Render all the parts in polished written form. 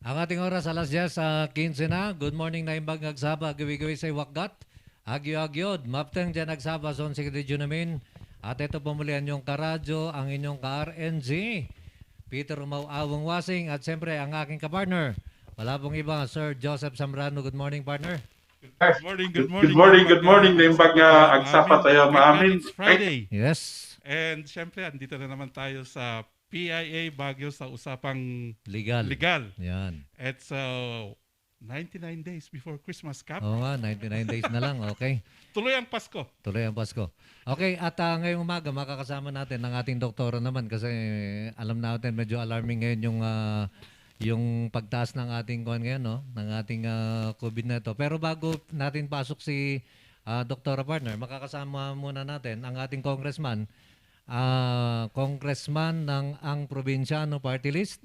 Ang ating oras alas 10 sa 15 na. Good morning na imbag nagsaba. Gawi-gawi sa wakgat. Agyo-agyod. Mapteng dyan nagsaba sa Secretary namin. At ito pumulian yung karadyo, ang inyong ka-RNG. Peter Awang Wasing at siyempre ang aking kapartner. Wala pong iba, Sir Joseph Zambrano. Good morning, partner. Good Good morning, morning, Naimbag. good morning. Naimbag Agsapa tayo agsapa maamin. tayo Thank God maamin. it's Friday. Yes. And syempre, andito na naman tayo sa PIA Baguio sa usapang Legal. legal. Yan. It's 99 days before Christmas Cup. Oo nga, 99 days na lang. Okay. Tuloy ang Pasko. Tuloy ang Pasko. Okay, at ngayong umaga makakasama natin ang ating doktora naman kasi alam natin medyo alarming ngayon yung pagtaas ng ating ngayon, no? Ng ating COVID na ito. Pero bago natin pasok si doktora partner, makakasama muna natin ang ating congressman, congressman ng ang probinsyano party list.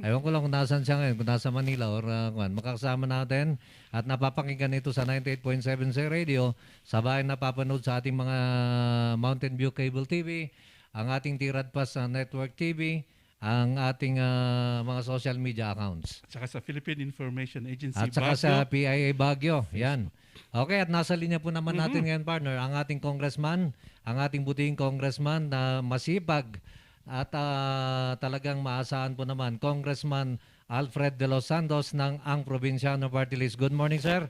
Ewan ko lang kung nasaan siya ngayon, kung nasa Manila or makakasama natin at napapakinggan ito sa 98.7 sa radio, sabay napapanood sa ating mga Mountain View Cable TV, ang ating Tirad Pass Network TV, ang ating mga social media accounts. At saka sa Philippine Information Agency At saka Baguio. sa PIA Baguio. Yan. Okay, at nasa linya po naman natin ngayon, partner, ang ating congressman, ang ating butihing congressman na masipag at talagang maasahan po naman, Congressman Alfred De Los Santos ng Ang Probinsyano Party List. Good morning, sir.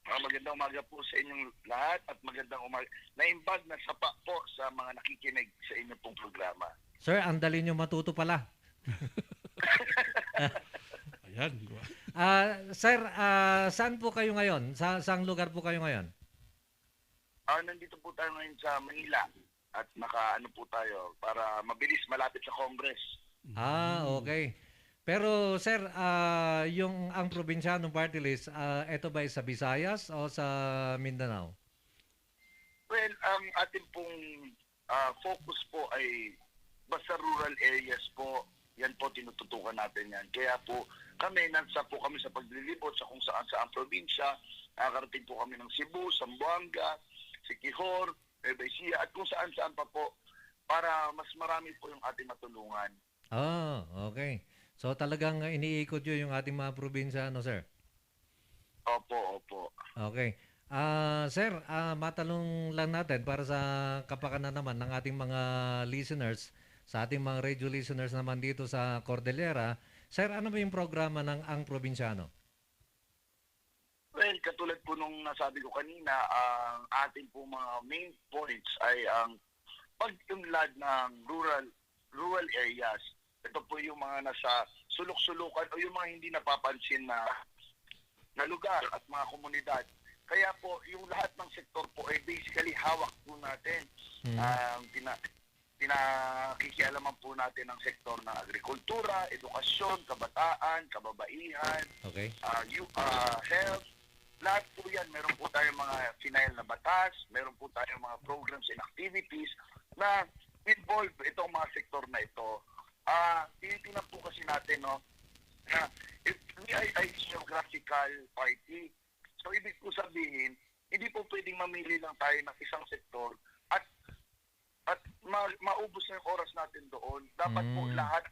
Magandang umaga po sa inyong lahat at magandang umaga. Naimbag na sapa po sa mga nakikinig sa inyong pong programa. Sir, ang dali nyo matuto pala. Ayan. Sir, saan po kayo ngayon? Saang lugar po kayo ngayon? Nandito po tayo ngayon sa Manila at nakaano po tayo para mabilis malapit sa Congress. Okay. Pero sir, yung ang probinsyano party list, ito ba sa Visayas o sa Mindanao? Well, ang ating pong focus po ay basta rural areas po. Yan po, tinututukan natin yan. Kaya po, nasa po kami sa paglilibot sa kung saan sa ang probinsya. Nakakarating po kami ng Cebu, Zamboanga, Siquijor, Nueva Ecija, at kung saan-saan pa po para mas marami po yung ating matulungan. Okay. So talagang iniikot nyo yung ating mga probinsya, no sir? Opo. Okay. Sir, matanong lang natin para sa kapakanan naman ng ating mga listeners, sa ating mga radio listeners naman dito sa Cordillera. Sir, ano ba yung programa ng Ang Probinsyano? Well, katulad po nung nasabi ko kanina, ang ating po mga main points ay ang pag-unlad ng rural areas. Ito po yung mga nasa sulok-sulukan o yung mga hindi napapansin na lugar at mga komunidad. Kaya po, yung lahat ng sektor po ay basically hawak po natin. Pinakikialaman po natin ang sektor ng agrikultura, edukasyon, kabataan, kababaihan, Okay. health. Lahat po yan, meron po tayong mga final na batas, meron po tayong mga programs and activities na involve itong mga sektor na ito. Tinitingnan po kasi natin, no, na if we are a geographical party, so ibig po sabihin, hindi po pwedeng mamili lang tayo ng isang sektor at maubos na yung oras natin doon. Dapat po lahat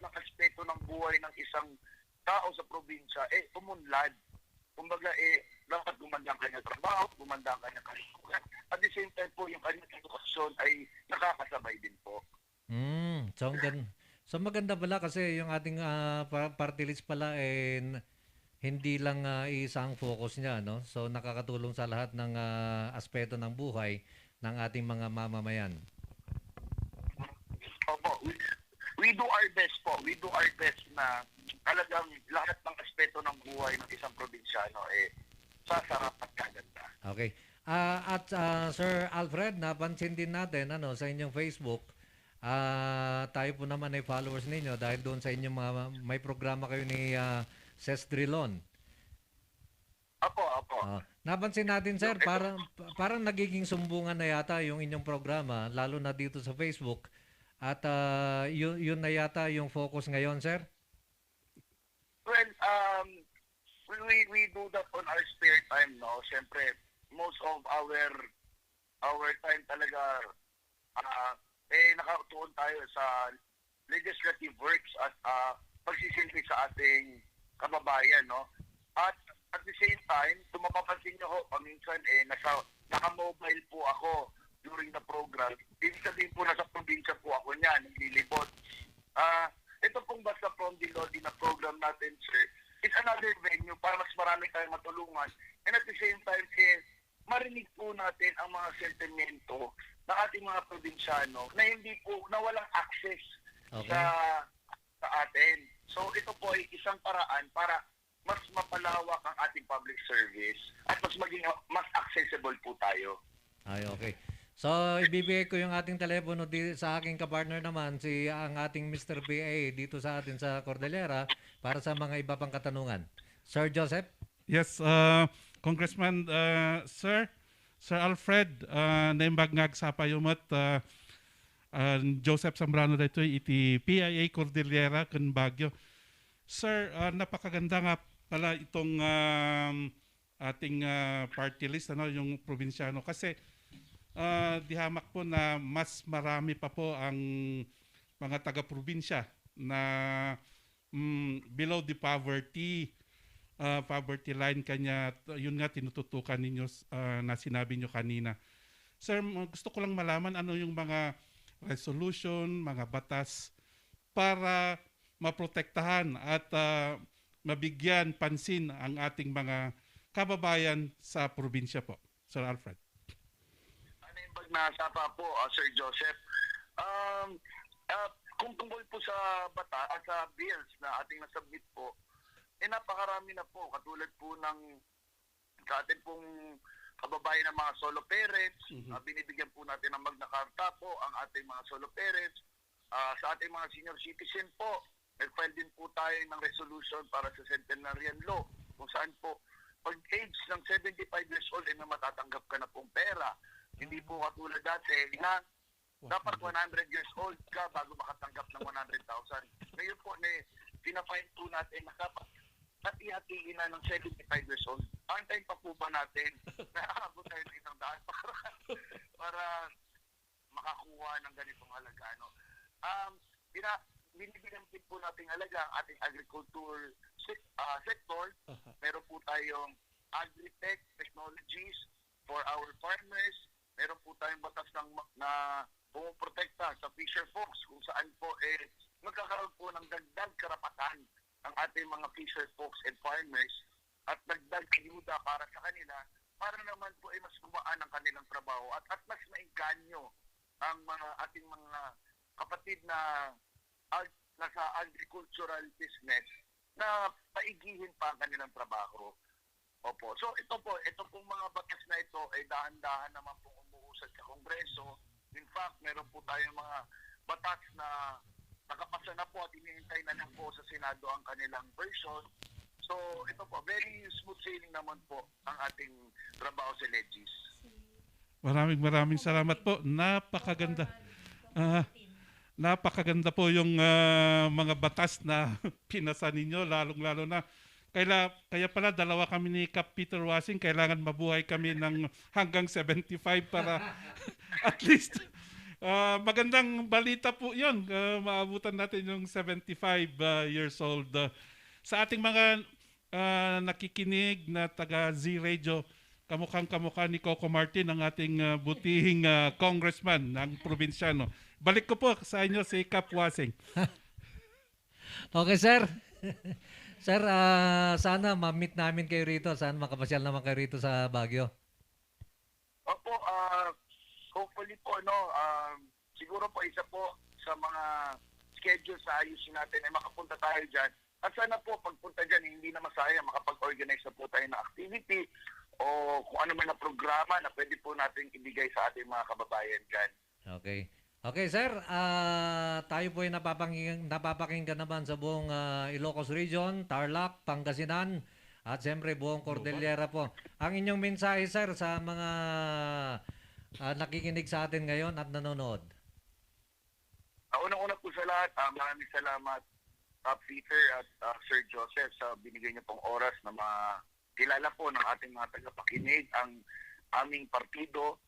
ng aspeto ng buhay ng isang tao sa probinsya umunlad. Kumbaga dapat gumanda ang kanyang trabaho, gumanda ang kanyang kalusugan. At the same time po, yung kanyang edukasyon ay nakakasabay din po. So maganda pala kasi yung ating party list pala hindi lang isang focus niya, no? So nakakatulong sa lahat ng aspeto ng buhay ng ating mga mamamayan. Opo, we do our best po. We do our best na talagang lahat ng aspeto ng buhay ng isang probinsyano sasarap at kaganda. Okay. Sir Alfred, napansin din natin sa inyong Facebook, tayo po naman ay followers ninyo dahil doon sa inyong may programa kayo ni Ses Drilon. Opo. Napansin natin sir, parang nagiging sumbungan na yata yung inyong programa, lalo na dito sa Facebook. At yun na yata yung focus ngayon, sir? Well, we do that on our spare time, no? Siyempre, most of our time talaga nakatuon tayo sa legislative works at pagsisilbi sa ating kababayan, no? At at the same time, kung mapapansin nyo ho, paminsan naka-mobile po ako during the program. Ibig sabihin po, nasa probinsya po ako niyan, naglilibot. Ito pong Basta from the Lodi na program natin, sir, is another venue para mas marami tayong matulungan. And at the same time, marinig po natin ang mga sentimento ng ating mga probinsyano na hindi po, na walang access Okay. sa atin. So ito po ay isang paraan para mas mapalawak ang ating public service at mas accessible po tayo. Ay, okay. So, ibibigay ko yung ating telepono sa aking kapartner naman, ang ating Mr. PA dito sa atin sa Cordillera para sa mga iba pang katanungan. Sir Joseph? Yes, Congressman, Sir Alfred, naimbag nga sa payumot, Joseph Zambrano dito, iti PIA Cordillera, kan Baguio. Sir, napakaganda nga pala itong ating party list, yung probinsyano. Kasi dihamak po na mas marami pa po ang mga taga-probinsya na below the poverty line kanya. Yun nga tinututukan ninyo na sinabi nyo kanina. Sir, gusto ko lang malaman ano yung mga resolution, mga batas para maprotektahan at mabigyan pansin ang ating mga kababayan sa probinsya po. Sir Alfred. Ano yung pag nasapa po, Sir Joseph? Kung tungkol po sa sa bills na ating nasubmit po, napakarami na po. Katulad po ng sa ating pong kababayan ng mga solo parents, binibigyan po natin ng Magna Carta po ang ating mga solo parents. Sa ating mga senior citizen po, nag-file din po tayo ng resolution para sa centenarian law kung saan po pag age ng 75 years old na matatanggap ka na pong pera. Hindi po katulad dati na dapat 100 years old ka bago makatanggap ng 100,000. Ngayon po, pinafine po natin na dapat hati-hatiin na ng 75 years old. Antayin pa po ba natin na aabot tayo ng 100,000 para makakuha ng ganitong halaga? Binibigyan din po natin halaga ang ating agriculture sector. Meron po tayong agri-tech technologies for our farmers. Meron po tayong batas na pumuprotekta sa fisher folks kung saan po magkakaroon po ng dagdag karapatan ang ating mga fisher folks and farmers at dagdag ayuda para sa kanila para naman po mas gumaan ang kanilang trabaho at mas maingganyo ang ating mga kapatid na nasa agricultural business na paigihin pa ang kanilang trabaho. Opo. So ito pong mga batas na ito ay dahan-dahan naman pong umuusad sa Kongreso. In fact, meron po tayong mga batas na nakapasa na po at hinihintay na lang po sa Senado ang kanilang version. So ito po, very smooth sailing naman po ang ating trabaho sa Legis. Maraming salamat po. Napakaganda. Napakaganda po yung mga batas na pinasa ninyo, lalong-lalo na. Kaya pala dalawa kami ni Cap Peter Wasing, kailangan mabuhay kami ng hanggang 75 para at least magandang balita po yun. Maabutan natin yung 75 years old. Sa ating mga nakikinig na taga Z-Radio, kamukhang-kamukha ni Coco Martin, ang ating butihing congressman ng probinsyano. Balik ko po sa inyo si Cap Wasing. Okay, sir. Sir, sana ma-meet namin kayo rito. Sana makapasyal naman kayo rito sa Baguio. Opo, hopefully po, siguro po isa po sa mga schedule sa ayusin natin ay makapunta tayo dyan. At sana po, pagpunta dyan, hindi na masaya, makapag-organize na po tayo ng activity o kung ano man na programa na pwede po natin ibigay sa ating mga kababayan dyan. Okay. Okay, sir. Tayo po ay napapakinggan naman sa buong Ilocos Region, Tarlac, Pangasinan, at siyempre buong Cordillera po. Ang inyong mensahe, sir, sa mga nakikinig sa atin ngayon at nanonood. Unang-una po sa lahat, maraming salamat Peter at Sir Joseph sa binigay niyo pong oras na makilala po ng ating mga tagapakinig ang aming partido.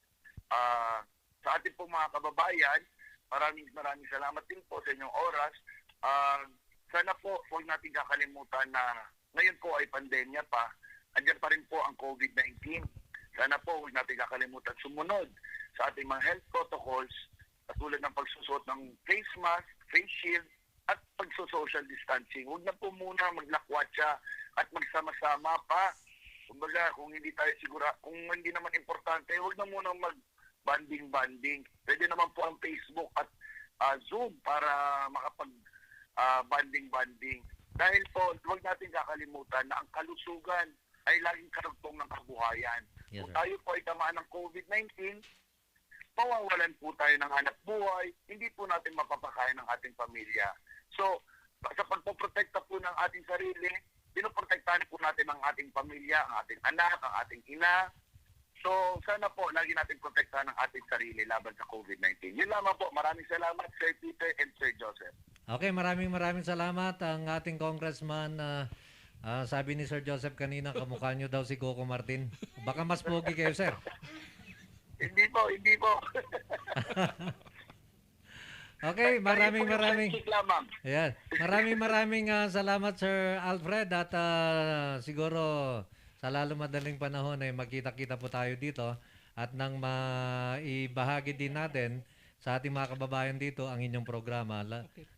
Sa ating pong mga kababayan, maraming salamat din po sa inyong oras. sana po huwag natin kakalimutan na ngayon po ay pandemya pa. Andiyan pa rin po ang COVID-19. Sana po huwag natin kakalimutan sumunod sa ating mga health protocols katulad ng pagsusuot ng face mask, face shield, at pagso-social distancing. Huwag na po muna maglakwatsa at magsama-sama pa. Kumbaga, kung hindi tayo kung hindi naman importante, huwag na muna mag-banding-banding. Pwede naman po ang Facebook at Zoom para makapag-banding-banding. Dahil po, huwag natin kakalimutan na ang kalusugan ay laging karugtong ng kabuhayan. Yes, Kung sir. tayo po ay tamaan ng COVID-19, mawawalan po tayo ng hanap buhay, hindi po natin mapapakain ng ating pamilya. So, sa pagpoprotekta po ng ating sarili, pinoprotektahan po natin ang ating pamilya, ang ating anak, ang ating ina. So, sana po, lagi natin protektahan ang ating sarili laban sa COVID-19. Yun lamang po. Maraming salamat, Sir Peter and Sir Joseph. Okay, maraming salamat ang ating congressman. Sabi ni Sir Joseph kanina, kamukha nyo daw si Coco Martin. Baka mas pogi kayo, sir. Hindi po. Okay, maraming. Friendship lamang. Ayan. Maraming salamat, Sir Alfred. At siguro sa lalo madaling panahon ay magkita-kita po tayo dito. At nang maibahagi din natin sa ating mga kababayan dito ang inyong programa.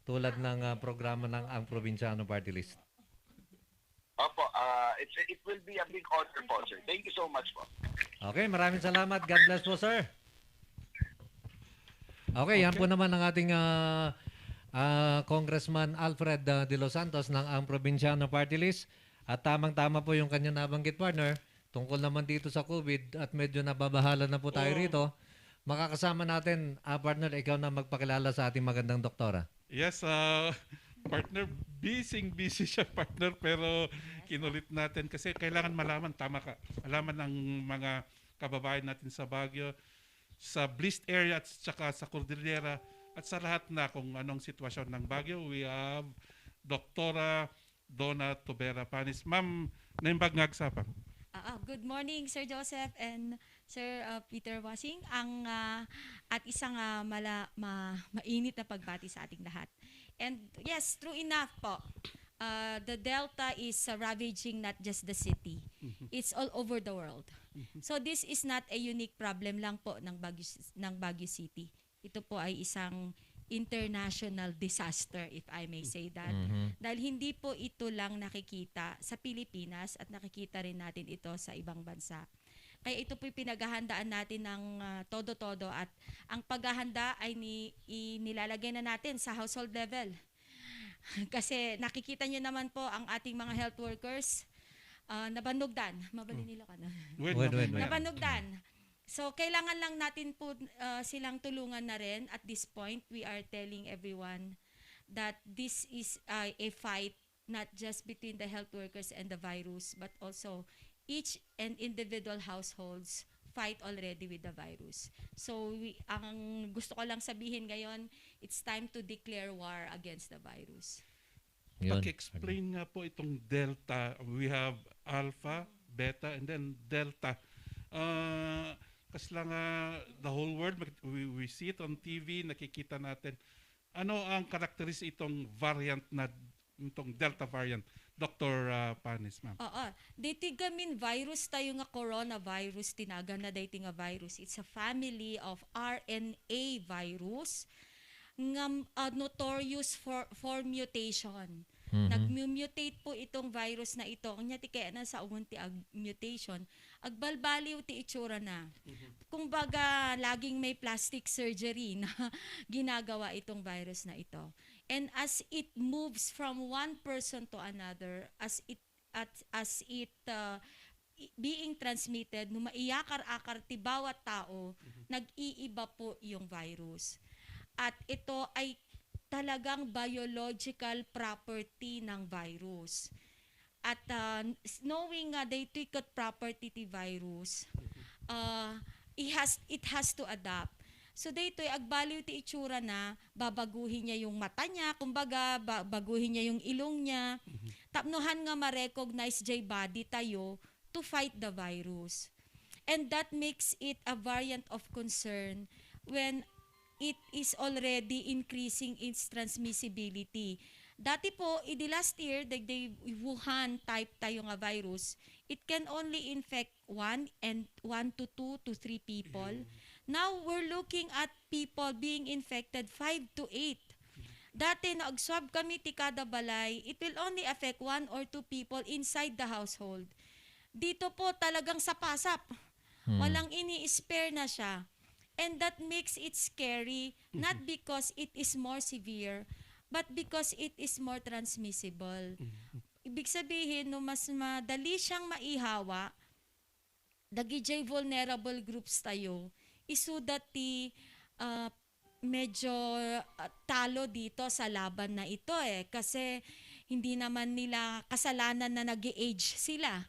Tulad ng programa ng Ang Probinsyano Party List. Opo, it will be a big honor po, sir. Thank you so much po. Okay, maraming salamat. God bless po, sir. Okay, yan po naman ang ating Congressman Alfred De Los Santos ng Ang Probinsyano Party List. At tamang-tama po yung kanya nabanggit, partner, tungkol naman dito sa COVID at medyo nababahala na po tayo rito. Makakasama natin, partner, ikaw na magpakilala sa ating magandang doktora. Yes, partner, busy siya, partner, pero kinulit natin kasi kailangan malaman, tama ka, malaman ng mga kababayan natin sa Baguio, sa Blist area at saka sa Cordillera at sa lahat na kung anong sitwasyon ng Baguio. We have Doktora Donna Tobera Panis. Ma'am, naimbag nga agsapang. Good morning, Sir Joseph and Sir Peter Wasing. At isang mainit na pagbati sa ating lahat. And yes, true enough po. The Delta is ravaging not just the city. It's all over the world. So this is not a unique problem lang po ng Baguio City. Ito po ay isang international disaster, if I may say that. Dahil hindi po ito lang nakikita sa Pilipinas at nakikita rin natin ito sa ibang bansa. Kaya ito po'y pinaghahandaan natin ng todo-todo at ang paghahanda ay nilalagay na natin sa household level. Kasi nakikita nyo naman po ang ating mga health workers nabanugdan. Mabalinilo ka na. Wait. Nabanugdan. So, kailangan lang natin po silang tulungan na rin. At this point, we are telling everyone that this is a fight not just between the health workers and the virus, but also each and individual households fight already with the virus. So, ang gusto ko lang sabihin ngayon, it's time to declare war against the virus. Yun. Paki-explain nga po itong Delta. We have Alpha, Beta, and then Delta. Kasi lang the whole world, we see it on TV, nakikita natin. Ano ang characteristic itong variant na, itong Delta variant? Dr. Panis, ma'am. Oo. Dito gamin virus tayo nga coronavirus, tinagan na dito nga virus. It's a family of RNA virus nga notorious for mutation. Nag-mutate po itong virus na ito. Kanya ti kaya na sa umunti mutation, agbalbaliw ti itsura na. Kung baga, laging may plastic surgery na ginagawa itong virus na ito. And as it moves from one person to another, as it being transmitted, no maiakar-akar ti bawat tao, nag-iiba po yung virus. At ito ay talagang biological property ng virus. At knowing the ito'y property ti virus, it has to adapt. So dito agbaliw ti itsura na, babaguhin niya yung mata niya, kumbaga baguhin niya yung ilong niya. Tapnohan nga ma-recognize jay body tayo to fight the virus. And that makes it a variant of concern when it is already increasing its transmissibility. Dati po, the last year, the Wuhan type tayo nga virus, it can only infect 1 to 2 to 3 people. Now, we're looking at people being infected 5 to 8. Dati, nag-swab kami ti kada balay, it will only affect 1 or 2 people inside the household. Dito po talagang sapasap. Walang ini-spare na siya. And that makes it scary, not because it is more severe, but because it is more transmissible. Ibig sabihin, no, mas madali siyang maihawa, dagijay vulnerable groups tayo, isudat ti medyo talo dito sa laban na ito kasi hindi naman nila kasalanan na nag-age sila.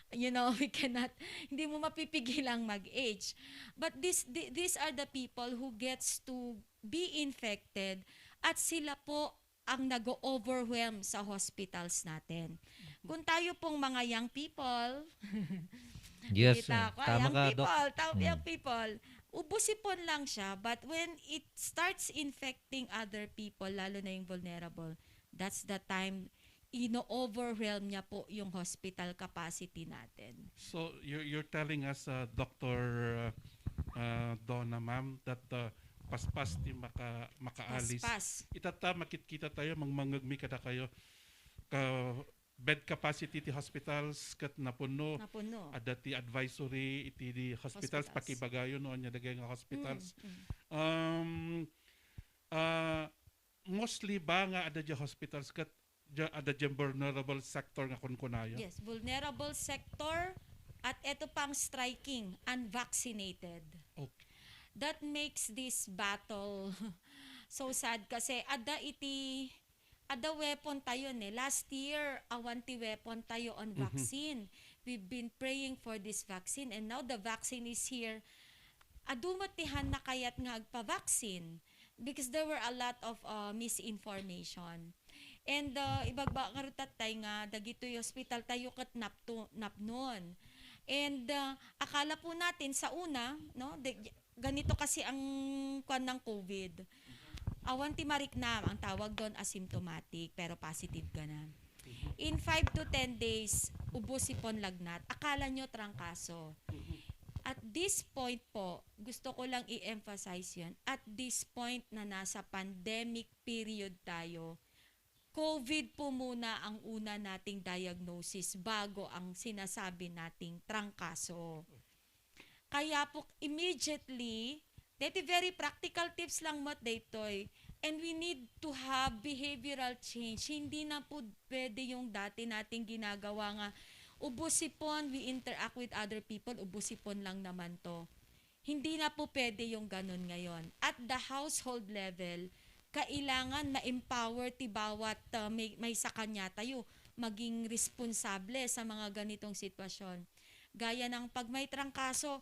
You know, hindi mo mapipigilang mag-age. But these are the people who gets to be infected at sila po ang nag-overwhelm sa hospitals natin. Kung tayo pong mga young people, Yes, kita ko, tama ka, Doc. young people, ubusipon lang siya, but when it starts infecting other people, lalo na yung vulnerable, that's the time ino-overwhelm niya po yung hospital capacity natin. So you're telling us, Dr. Donna, ma'am, that paspas ti makaalis. Paspas. Itata makikita tayo mangmangagmi kada kayo ka bed capacity ti hospitals kat napuno. Ada ti advisory iti di hospitals pakibagayo no anya dagay nga hospitals. Mostly ba nga ada di hospitals kat ada dyan vulnerable sector nga kunkunayo? Yes, vulnerable sector at ito pang striking, unvaccinated. Okay. That makes this battle so sad kasi ada weapon tayo last year awanti weapon tayo on vaccine. We've been praying for this vaccine and now the vaccine is here. Adumatihan na kayat nga agpa-vaccine because there were a lot of misinformation. And ibagba karutat tayo nga dagito yung hospital tayo kat napnon. And akala po natin sa una, no, ganito kasi ang kwan ng COVID. Awan ti mariknam, ang tawag doon asymptomatic pero positive ka na. In 5 to 10 days, ubos-ipon lagnat. Akala nyo trangkaso. At this point po, gusto ko lang i-emphasize yun. At this point na nasa pandemic period tayo, COVID po muna ang una nating diagnosis bago ang sinasabi nating trangkaso. Kaya po immediately, dito very practical tips lang mo dito and we need to have behavioral change. Hindi na po pwede yung dati nating ginagawa nga, ubusipon, we interact with other people, ubusipon lang naman to. Hindi na po pwede yung ganun ngayon. At the household level, kailangan ma-empower ti bawat may sa kanya tayo maging responsable sa mga ganitong sitwasyon. Gaya ng pag may trangkaso,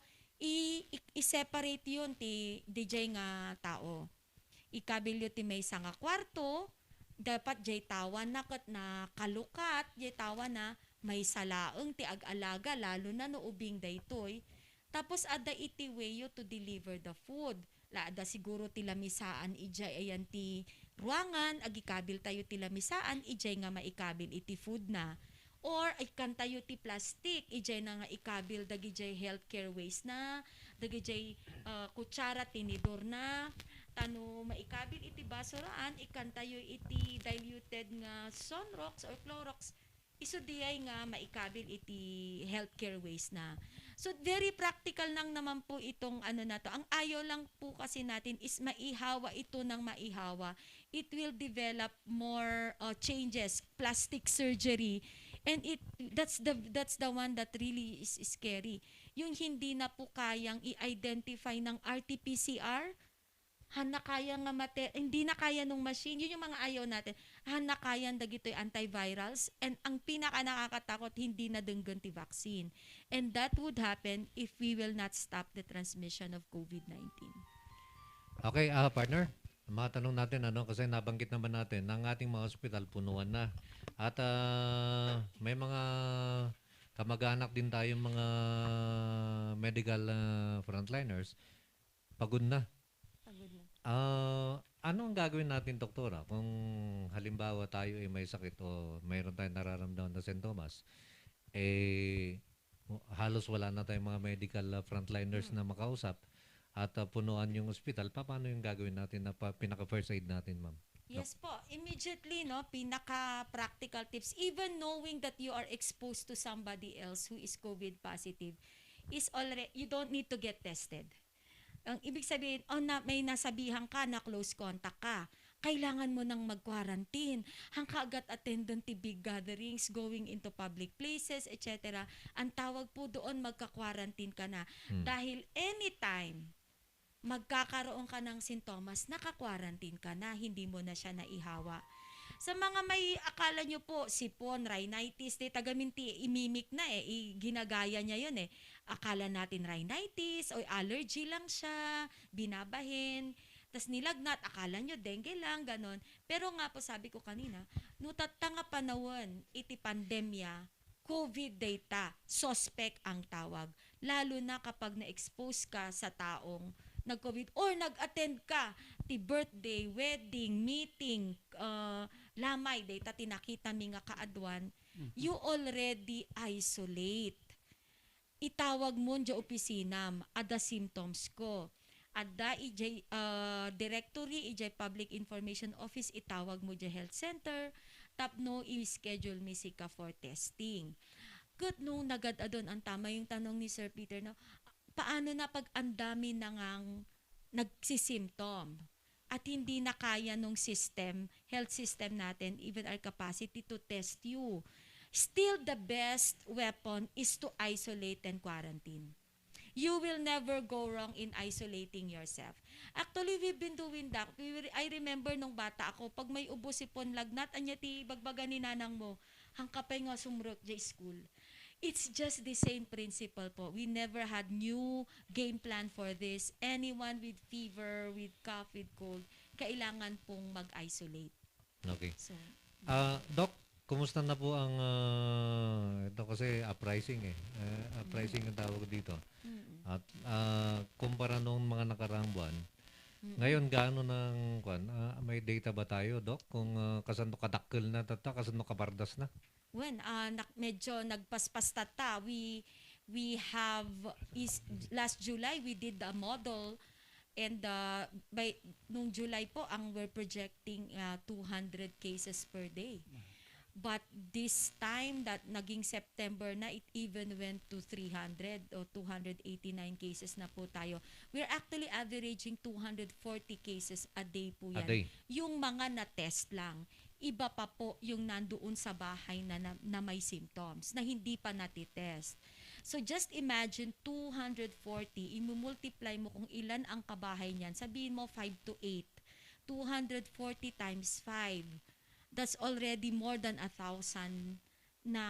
i-separate yun ti DJ nga tao. Ikabilyo ti may sa nga kwarto, dapat jay tawan na kat na kalukat, jay tawan na may salaeng ti ag-alaga, lalo na no ubing daytoy. Tapos ada iti way you to deliver the food. Laada siguro ti lamisaan ijay ayan ti ruangan, agikabil tayo ti lamisaan, ijay nga maikabil iti food na. Or ikan tayo ti plastic, ijay na nga ikabil dagijay healthcare waste na, dagijay kutsara tinidor na, tano maikabil iti basuraan, ikan tayo iti diluted nga Sunrox or Clorox, iso diyay nga maikabil iti healthcare waste na. So very practical lang naman po itong na to. Ang ayaw lang po kasi natin is maihawa ito ng maihawa. It will develop more changes, plastic surgery. And that's the one that really is scary. Yung hindi na po kayang i-identify ng RT-PCR, kaya nga hindi na kaya nung machine, yun yung mga ayaw natin. Kaya dagito'y antivirals and ang pinaka nakakatakot hindi na denggan ti vaccine. And that would happen if we will not stop the transmission of COVID-19. Okay, partner. Mga tanong natin kasi nabanggit naman natin ng ating mga ospital punuan na. At may mga kamag-anak din tayong mga medical frontliners. Pagod na. Ano ang gagawin natin, doktora, kung halimbawa tayo ay may sakit o mayroon tayong nararamdaman na sintomas, halos wala na tayong mga medical frontliners na makausap at punuan yung ospital, paano yung gagawin natin na pinaka-first aid natin, ma'am? Yes po, immediately, no, pinaka-practical tips, even knowing that you are exposed to somebody else who is COVID positive, is already, you don't need to get tested. Ang ibig sabihin, may nasabihan ka na close contact ka, kailangan mo nang mag-quarantine. Hangkagat attendant to big gatherings, going into public places, etc. Ang tawag po doon, magka-quarantine ka na. Dahil anytime, magkakaroon ka ng sintomas, naka-quarantine ka na, hindi mo na siya naihawa. Sa mga may akala nyo po, sipon, rhinitis, tagaminti, imimik na ginagaya niya yun Akala natin rhinitis o allergy lang siya, binabahin, tas nilagnat, akala nyo dengue lang, ganon. Pero nga po sabi ko kanina, nutatanga panawon, iti pandemya, COVID data, suspect ang tawag. Lalo na kapag na-expose ka sa taong nag-COVID or nag-attend ka ti birthday, wedding, meeting, lamay, data tinakita mi nga kaadwan, you already isolate. Itawag mo dya opisinam, ada symptoms ko. Ada ijay directory, ijay public information office, itawag mo dya health center, tapno i-schedule mi sika for testing. Good no, nagad-adon ang tama yung tanong ni Sir Peter, no? Paano na pag ang dami nang nagsisymptom at hindi na kaya nung system, health system natin, even our capacity to test you? Still, the best weapon is to isolate and quarantine. You will never go wrong in isolating yourself. Actually, we've been doing that. I remember nung bata ako, pag may ubo sipon lagnat, anya ti bagbaga ni nanang mo, hangkapay nga sumrot jay school. It's just the same principle po. We never had new game plan for this. Anyone with fever, with cough, with cold, kailangan pong mag-isolate. Okay. So, Doc, kumusta na po ang ito kasi uprising uprising ang tawag dito. At kumpara noong mga nakaraang buwan, ngayon gaano ng may data ba tayo, Doc, kung kasano kadakkel na tata, kasano kabardas na? when medyo nagpaspas tata, we have last July we did a model, and by nung July po ang we're projecting 200 cases per day. But this time that naging September na, it even went to 300 o 289 cases na po tayo. We're actually averaging 240 cases a day po yan. A day. Yung mga na-test lang. Iba pa po yung nandoon sa bahay na may symptoms, na hindi pa natitest. So just imagine 240, imumultiply mo kung ilan ang kabahay niyan. Sabihin mo 5 to 8. 240 times 5. That's already more than 1,000 na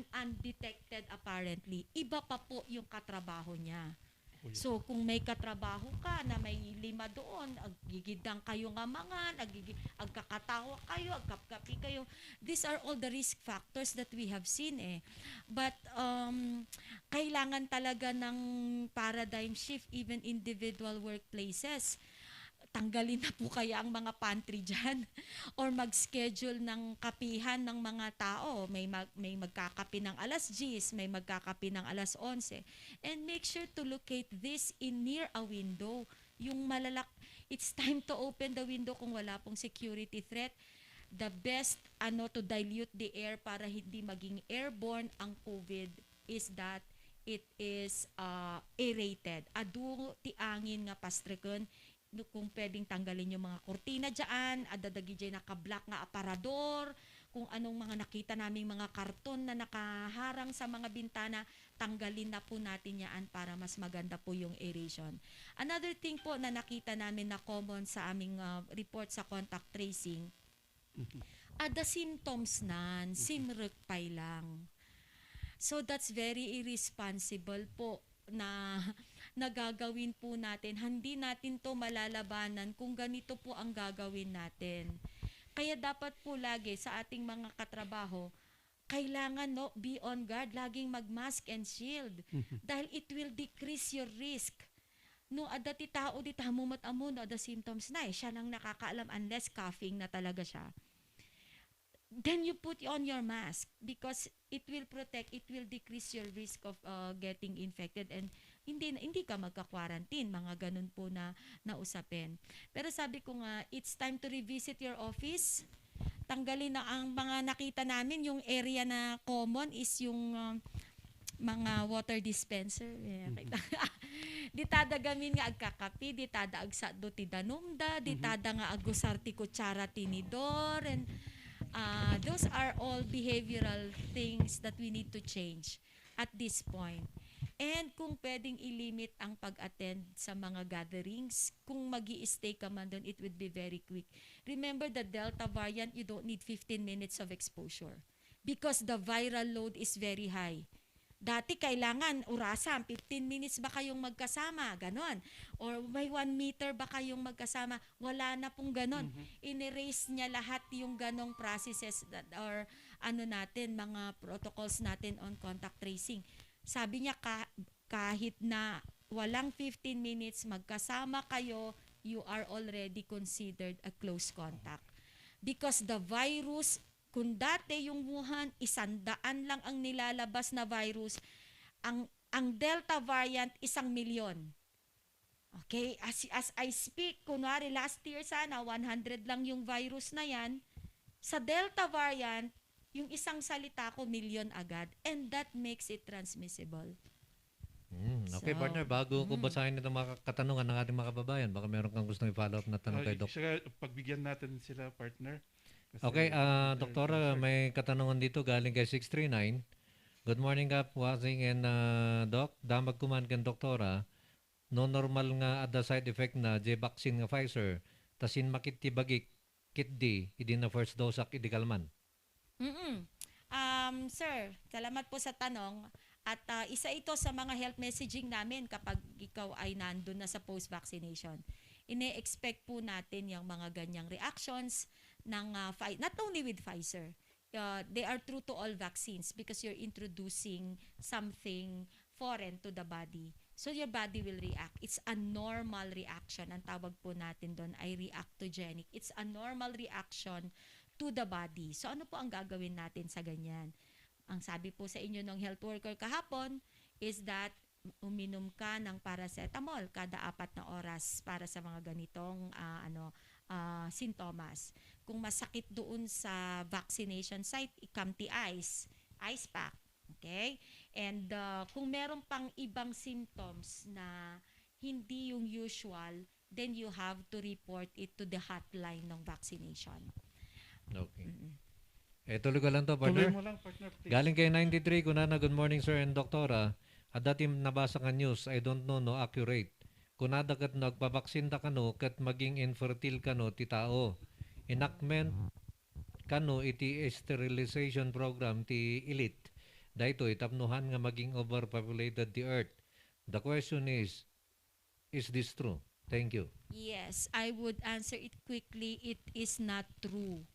undetected apparently. Iba pa po yung katrabaho niya. So kung may katrabaho ka na may 5 doon, agigidang kayo nga mga, agkakatawa kayo, agkapkapi kayo. These are all the risk factors that we have seen But kailangan talaga ng paradigm shift, even individual workplaces. Tanggalin na po kaya ang mga pantry dyan or mag-schedule ng kapihan ng mga tao. May magkakapi ng alas 10, may magkakapi ng alas 11. And make sure to locate this in near a window. Yung it's time to open the window kung wala pong security threat. The best to dilute the air para hindi maging airborne ang COVID is that it is aerated. Adu ti angin nga pastrekon, kung pwedeng tanggalin yung mga kurtina dyan, adadagi dyan naka-black nga aparador, kung anong mga nakita naming mga karton na nakaharang sa mga bintana, tanggalin na po natin yan para mas maganda po yung aeration. Another thing po na nakita namin na common sa aming report sa contact tracing, ada symptoms nan, simrukpay lang. So that's very irresponsible po na nagagawin po natin. Hindi natin to malalabanan kung ganito po ang gagawin natin. Kaya dapat po lagi sa ating mga katrabaho, kailangan be on guard, laging mag-mask and shield. Dahil it will decrease your risk no ada ti tao di tamumat amo no ada symptoms na siya nang nakakaalam unless coughing na talaga siya, then you put on your mask because it will protect, it will decrease your risk of getting infected, and hindi ka magka-quarantine, mga ganun po na usapin. Pero sabi ko nga, it's time to revisit your office. Tanggalin na ang mga nakita namin, yung area na common is yung mga water dispenser. Yeah, di tada gamin nga agkakapi, di tada agsa do ti danumda, di tada nga agusar ti kutsara tinidor, and those are all behavioral things that we need to change at this point. And kung pwedeng ilimit ang pag-attend sa mga gatherings, kung magi-stay ka man doon, it would be very quick. Remember the Delta variant, you don't need 15 minutes of exposure because the viral load is very high. Dati kailangan urasan, 15 minutes ba kayong magkasama, ganon. Or may 1 meter ba kayong magkasama, wala na pong ganon. In-erase niya lahat yung ganong processes or ano natin, mga protocols natin on contact tracing. Sabi niya kahit na walang 15 minutes magkasama kayo, you are already considered a close contact. Because the virus, kung dati yung Wuhan, 100 lang ang nilalabas na virus, ang Delta variant, 1,000,000. Okay? As I speak, kunwari last year sana, 100 lang yung virus na yan. Sa Delta variant, yung isang salita ko, 1,000,000 agad. And that makes it transmissible. Okay, So, partner, bago ko basahin itong mga katanungan ng ating mga kababayan, baka meron kang gustong i-follow up na tanong kay Doc. Pagbigyan natin sila, partner. Kasi Okay, Doktora, may katanungan dito galing kay 639. Good morning, Kap Wasing and Doc. Damag kuman ken Doktora. No normal nga ada side effect na vaccine nga Pfizer. Tasin makit ti bagik kit di idi na first dose ak idi kalman. Sir, salamat po sa tanong. At isa ito sa mga health messaging namin kapag ikaw ay nandun na sa post-vaccination. Ine-expect po natin yung mga ganyang reactions ng not only with Pfizer. They are true to all vaccines because you're introducing something foreign to the body. So your body will react. It's a normal reaction. Ang tawag po natin doon ay reactogenic. It's a normal reaction to the body. So ano po ang gagawin natin sa ganyan? Ang sabi po sa inyo ng health worker kahapon is that uminom ka ng paracetamol kada 4 na oras para sa mga ganitong sintomas. Kung masakit doon sa vaccination site, ikamti ice pack. Okay? And kung meron pang ibang symptoms na hindi yung usual, then you have to report it to the hotline ng vaccination. Okay. Tuloy ko lang to, partner. Tuloy mo lang, partner, please. Galing kay 93, kunana, good morning, sir and Doktora. At dati nabasa ka news, I don't know, no accurate. Kunada kat nagpabaksin ta kano, kat maging infertile kano, ti tao. Enactment kano, iti sterilization program, ti elite. Dahito, itapnuhan nga maging overpopulated ti earth. The question is this true? Thank you. Yes, I would answer it quickly. It is not true.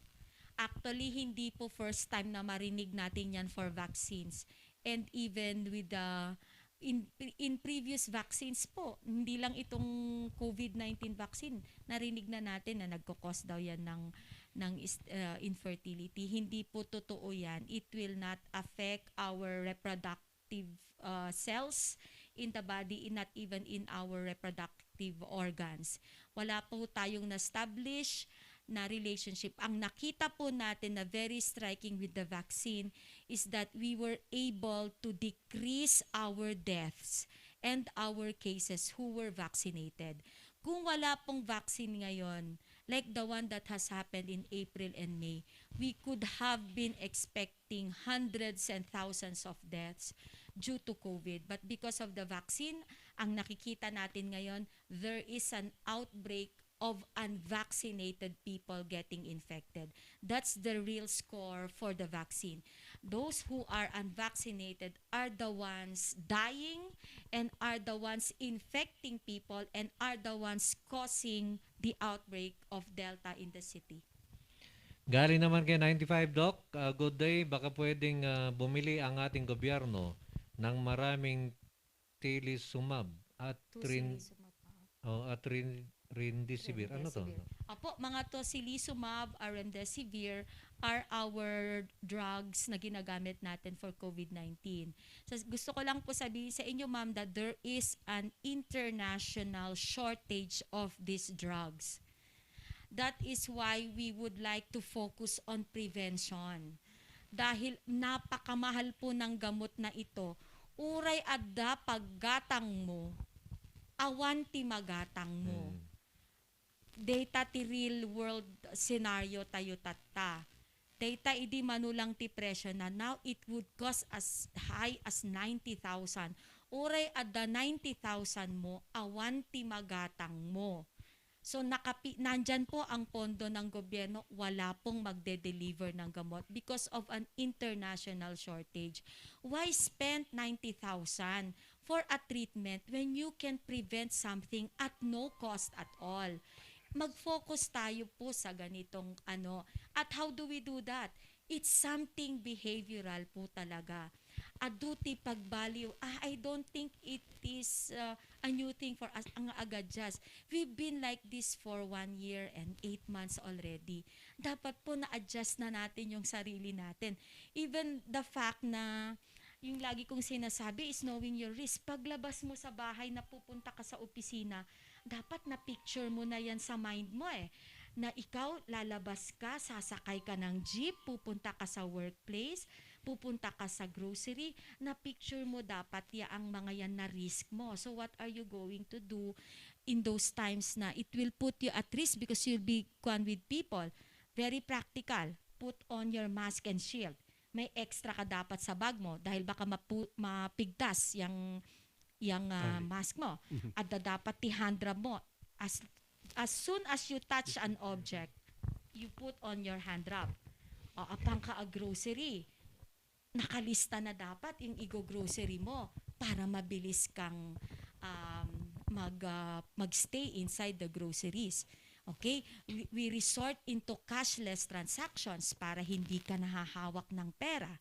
Actually, hindi po first time na marinig natin yan for vaccines. And even with the in previous vaccines po, hindi lang itong COVID-19 vaccine, narinig na natin na nagkakos daw yan ng infertility. Hindi po totoo yan. It will not affect our reproductive cells in the body, not even in our reproductive organs. Wala po tayong na-establish na relationship. Ang nakita po natin na very striking with the vaccine is that we were able to decrease our deaths and our cases who were vaccinated. Kung wala pong vaccine ngayon, like the one that has happened in April and May, we could have been expecting hundreds and thousands of deaths due to COVID. But because of the vaccine, ang nakikita natin ngayon, there is an outbreak of unvaccinated people getting infected. That's the real score for the vaccine. Those who are unvaccinated are the ones dying and are the ones infecting people and are the ones causing the outbreak of Delta in the city. Galing naman kay 95, Doc. Good day. Baka pwedeng bumili ang ating gobyerno ng maraming tilisumab at Oh, at Remdesivir. Ano to? Apo, mga tocilizumab, remdesivir are our drugs na ginagamit natin for COVID-19. So, gusto ko lang po sabihin sa inyo, ma'am, that there is an international shortage of these drugs. That is why we would like to focus on prevention. Dahil napakamahal po ng gamot na ito, uray adda paggatang mo, awan ti magatang mo. Data ti real world scenario tayo tatta. Data idi manulang ti presyo na now it would cost as high as 90,000. Uray adda 90,000 mo, awan ti magatang mo. So nandyan po ang pondo ng gobyerno, wala pong magde-deliver ng gamot because of an international shortage. Why spend 90,000 for a treatment when you can prevent something at no cost at all? Mag-focus tayo po sa ganitong ano. At how do we do that? It's something behavioral po talaga. A duty pagbaliw. I don't think it is a new thing for us ang agad-just. We've been like this for 1 year and 8 months already. Dapat po na-adjust na natin yung sarili natin. Even the fact na yung lagi kong sinasabi is knowing your risk. Paglabas mo sa bahay na pupunta ka sa opisina, dapat na-picture mo na yan sa mind mo na ikaw lalabas ka, sasakay ka ng jeep, pupunta ka sa workplace, pupunta ka sa grocery, na picture mo dapat ang mga yan na risk mo. So what are you going to do in those times na it will put you at risk because you'll be with people? Very practical. Put on your mask and shield. May extra ka dapat sa bag mo dahil baka mapigtas yung mask mo. At dapat ti-handrub mo. As soon as you touch an object, you put on your handrub. O apang ka grocery, nakalista na dapat yung grocery mo para mabilis kang magstay inside the groceries. Okay? We resort into cashless transactions para hindi ka nahahawak ng pera.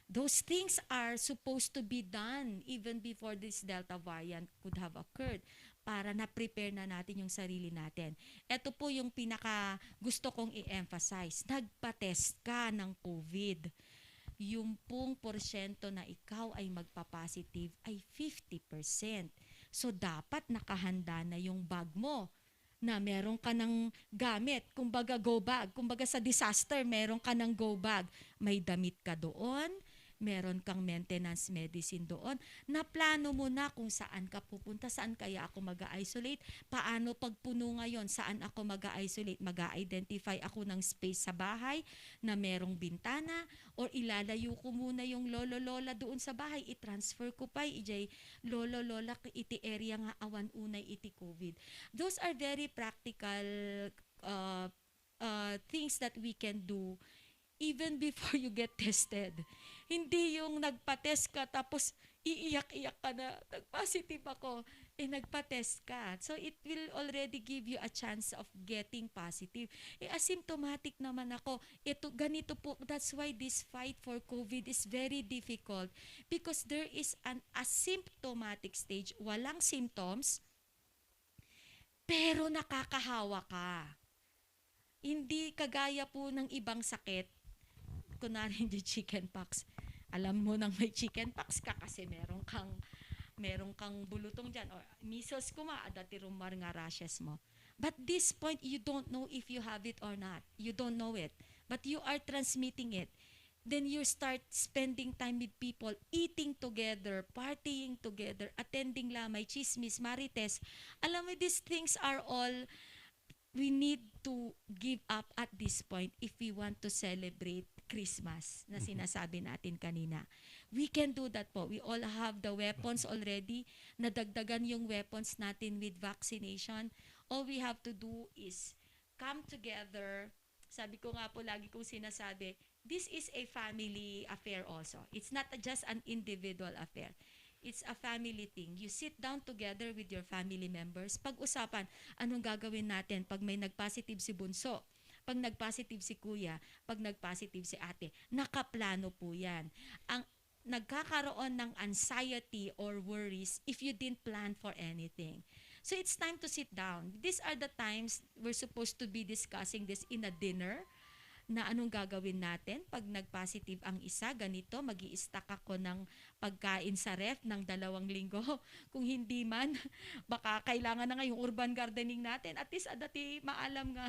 Those things are supposed to be done even before this Delta variant could have occurred para na-prepare na natin yung sarili natin. Ito po yung pinaka gusto kong i-emphasize. Nagpa-test ka ng COVID. Yung pong porsyento na ikaw ay magpa-positive ay 50%. So dapat nakahanda na yung bag mo na meron ka ng gamit. Kumbaga go bag. Kumbaga sa disaster, meron ka ng go bag. May damit ka doon, meron kang maintenance medicine doon, na plano mo na kung saan ka pupunta, saan kaya ako mag-isolate, paano pagpuno ngayon, saan ako mag-isolate, mag-identify ako ng space sa bahay na merong bintana, or ilalayo ko muna yung lolo-lola doon sa bahay, i-transfer ko pa, ijay lolo-lola iti area nga awan unay iti COVID. Those are very practical things that we can do even before you get tested. Hindi yung nagpa-test ka tapos iiyak-iyak ka na, nag-positive ako, nagpa-test ka. So it will already give you a chance of getting positive. Asymptomatic naman ako. Ganito po, that's why this fight for COVID is very difficult because there is an asymptomatic stage, walang symptoms, pero nakakahawa ka. Hindi kagaya po ng ibang sakit, kunwari hindi chickenpox. Alam mo nang may chickenpox ka kasi meron kang bulutong dyan. O measles kuma, dati rumar nga rashes mo. But this point, you don't know if you have it or not. You don't know it. But you are transmitting it. Then you start spending time with people, eating together, partying together, attending lamay, chismis, marites. Alam mo, these things are all we need to give up at this point if we want to celebrate Christmas na sinasabi natin kanina. We can do that po. We all have the weapons already. Nadagdagan yung weapons natin with vaccination. All we have to do is come together. Sabi ko nga po, lagi kong sinasabi, this is a family affair also. It's not just an individual affair. It's a family thing. You sit down together with your family members. Pag-usapan, anong gagawin natin pag may nag-positive si Bunso, pag nag-positive si Kuya, pag nag-positive si Ate. Nakaplano po yan. Ang nagkakaroon ng anxiety or worries if you didn't plan for anything. So it's time to sit down. These are the times we're supposed to be discussing this in a dinner, na anong gagawin natin pag nag-positive ang isa, ganito, mag-i-stack ako ng pagkain sa ref ng 2 linggo. Kung hindi man, baka kailangan na nga yung urban gardening natin. At least adati maalam nga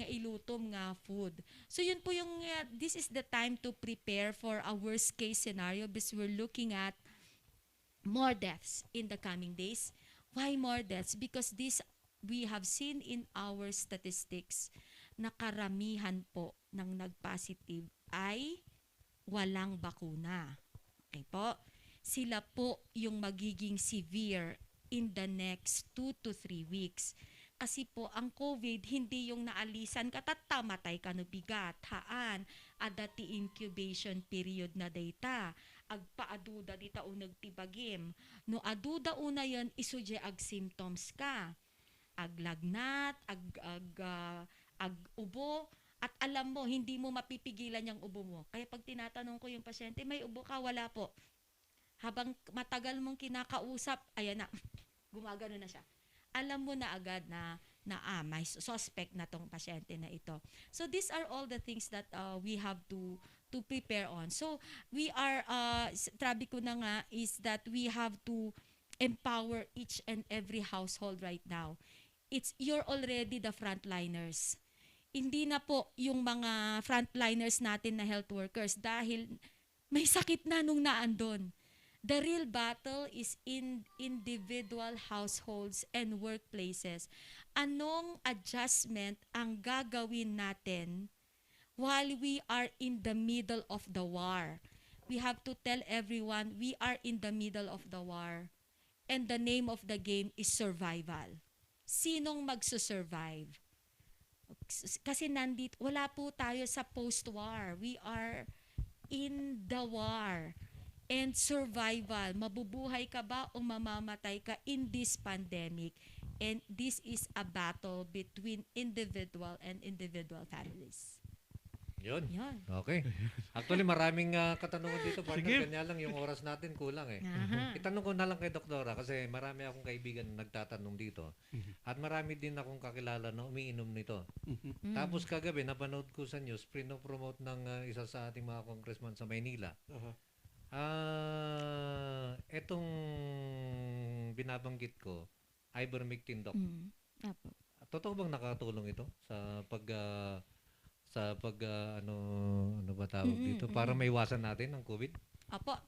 ilutom nga food. So yun po yung, this is the time to prepare for a worst case scenario because we're looking at more deaths in the coming days. Why more deaths? Because this, we have seen in our statistics na karamihan po ng nag-positive ay walang bakuna. Okay po? Sila po yung magiging severe in the next 2 to 3 weeks. Kasi po, ang COVID, hindi yung naalisan ka, tatamatay ka no bigat, haan, adati incubation period na data, agpaaduda dita unag tibagim. No aduda una yon isuje ag symptoms ka. Aglagnat, ag-ubo, at alam mo, hindi mo mapipigilan yung ubo mo. Kaya pag tinatanong ko yung pasyente, may ubo ka? Wala po. Habang matagal mong kinakausap, ayan na, gumagano na siya. Alam mo na agad na may suspect na tong pasyente na ito. So these are all the things that we have to prepare on. So we are, trabi ko na nga, is that we have to empower each and every household right now. You're already the frontliners. Hindi na po yung mga frontliners natin na health workers dahil may sakit na nung naandon. The real battle is in individual households and workplaces. Anong adjustment ang gagawin natin while we are in the middle of the war? We have to tell everyone we are in the middle of the war and the name of the game is survival. Sinong magsusurvive? Kasi nandito, wala po tayo sa post-war. We are in the war. And survival, mabubuhay ka ba o mamamatay ka in this pandemic? And this is a battle between individual and individual families. Yun. Yun. Okay. Actually, maraming katanungan dito, partner. Sige. Kanya lang yung oras natin kulang eh. Aha. Itanong ko na lang kay Doktora kasi marami akong kaibigan na nagtatanong dito. At marami din akong kakilala na umiinom nito. Tapos kagabi, napanood ko sa news, promote ng isa sa ating mga congressman sa Maynila. Etong binabanggit ko, ivermectin, Doc. Apo. Totoo bang nakatulong ito sa ano ba tawag dito para maiwasan natin ang COVID? Apo.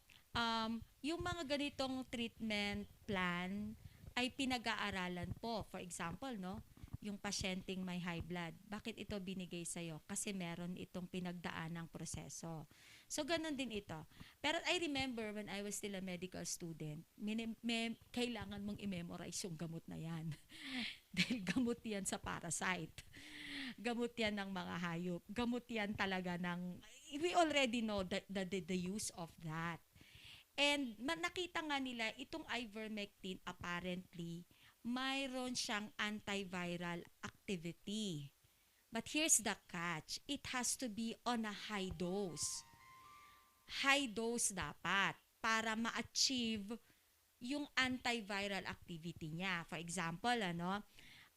Yung mga ganitong treatment plan ay pinag-aaralan po. For example, no, yung pasyenteng may high blood. Bakit ito binigay sa'yo? Kasi meron itong pinagdaanang proseso. So, ganun din ito. Pero I remember when I was still a medical student, kailangan mong i-memorize yung gamot na yan. Dahil gamot yan sa parasite. Gamot yan ng mga hayop. Gamot yan talaga ng, we already know the use of that. And nakita nga nila, itong ivermectin apparently, mayroon siyang antiviral activity. But here's the catch. It has to be on a high dose. High dose dapat para ma-achieve yung antiviral activity niya. For example,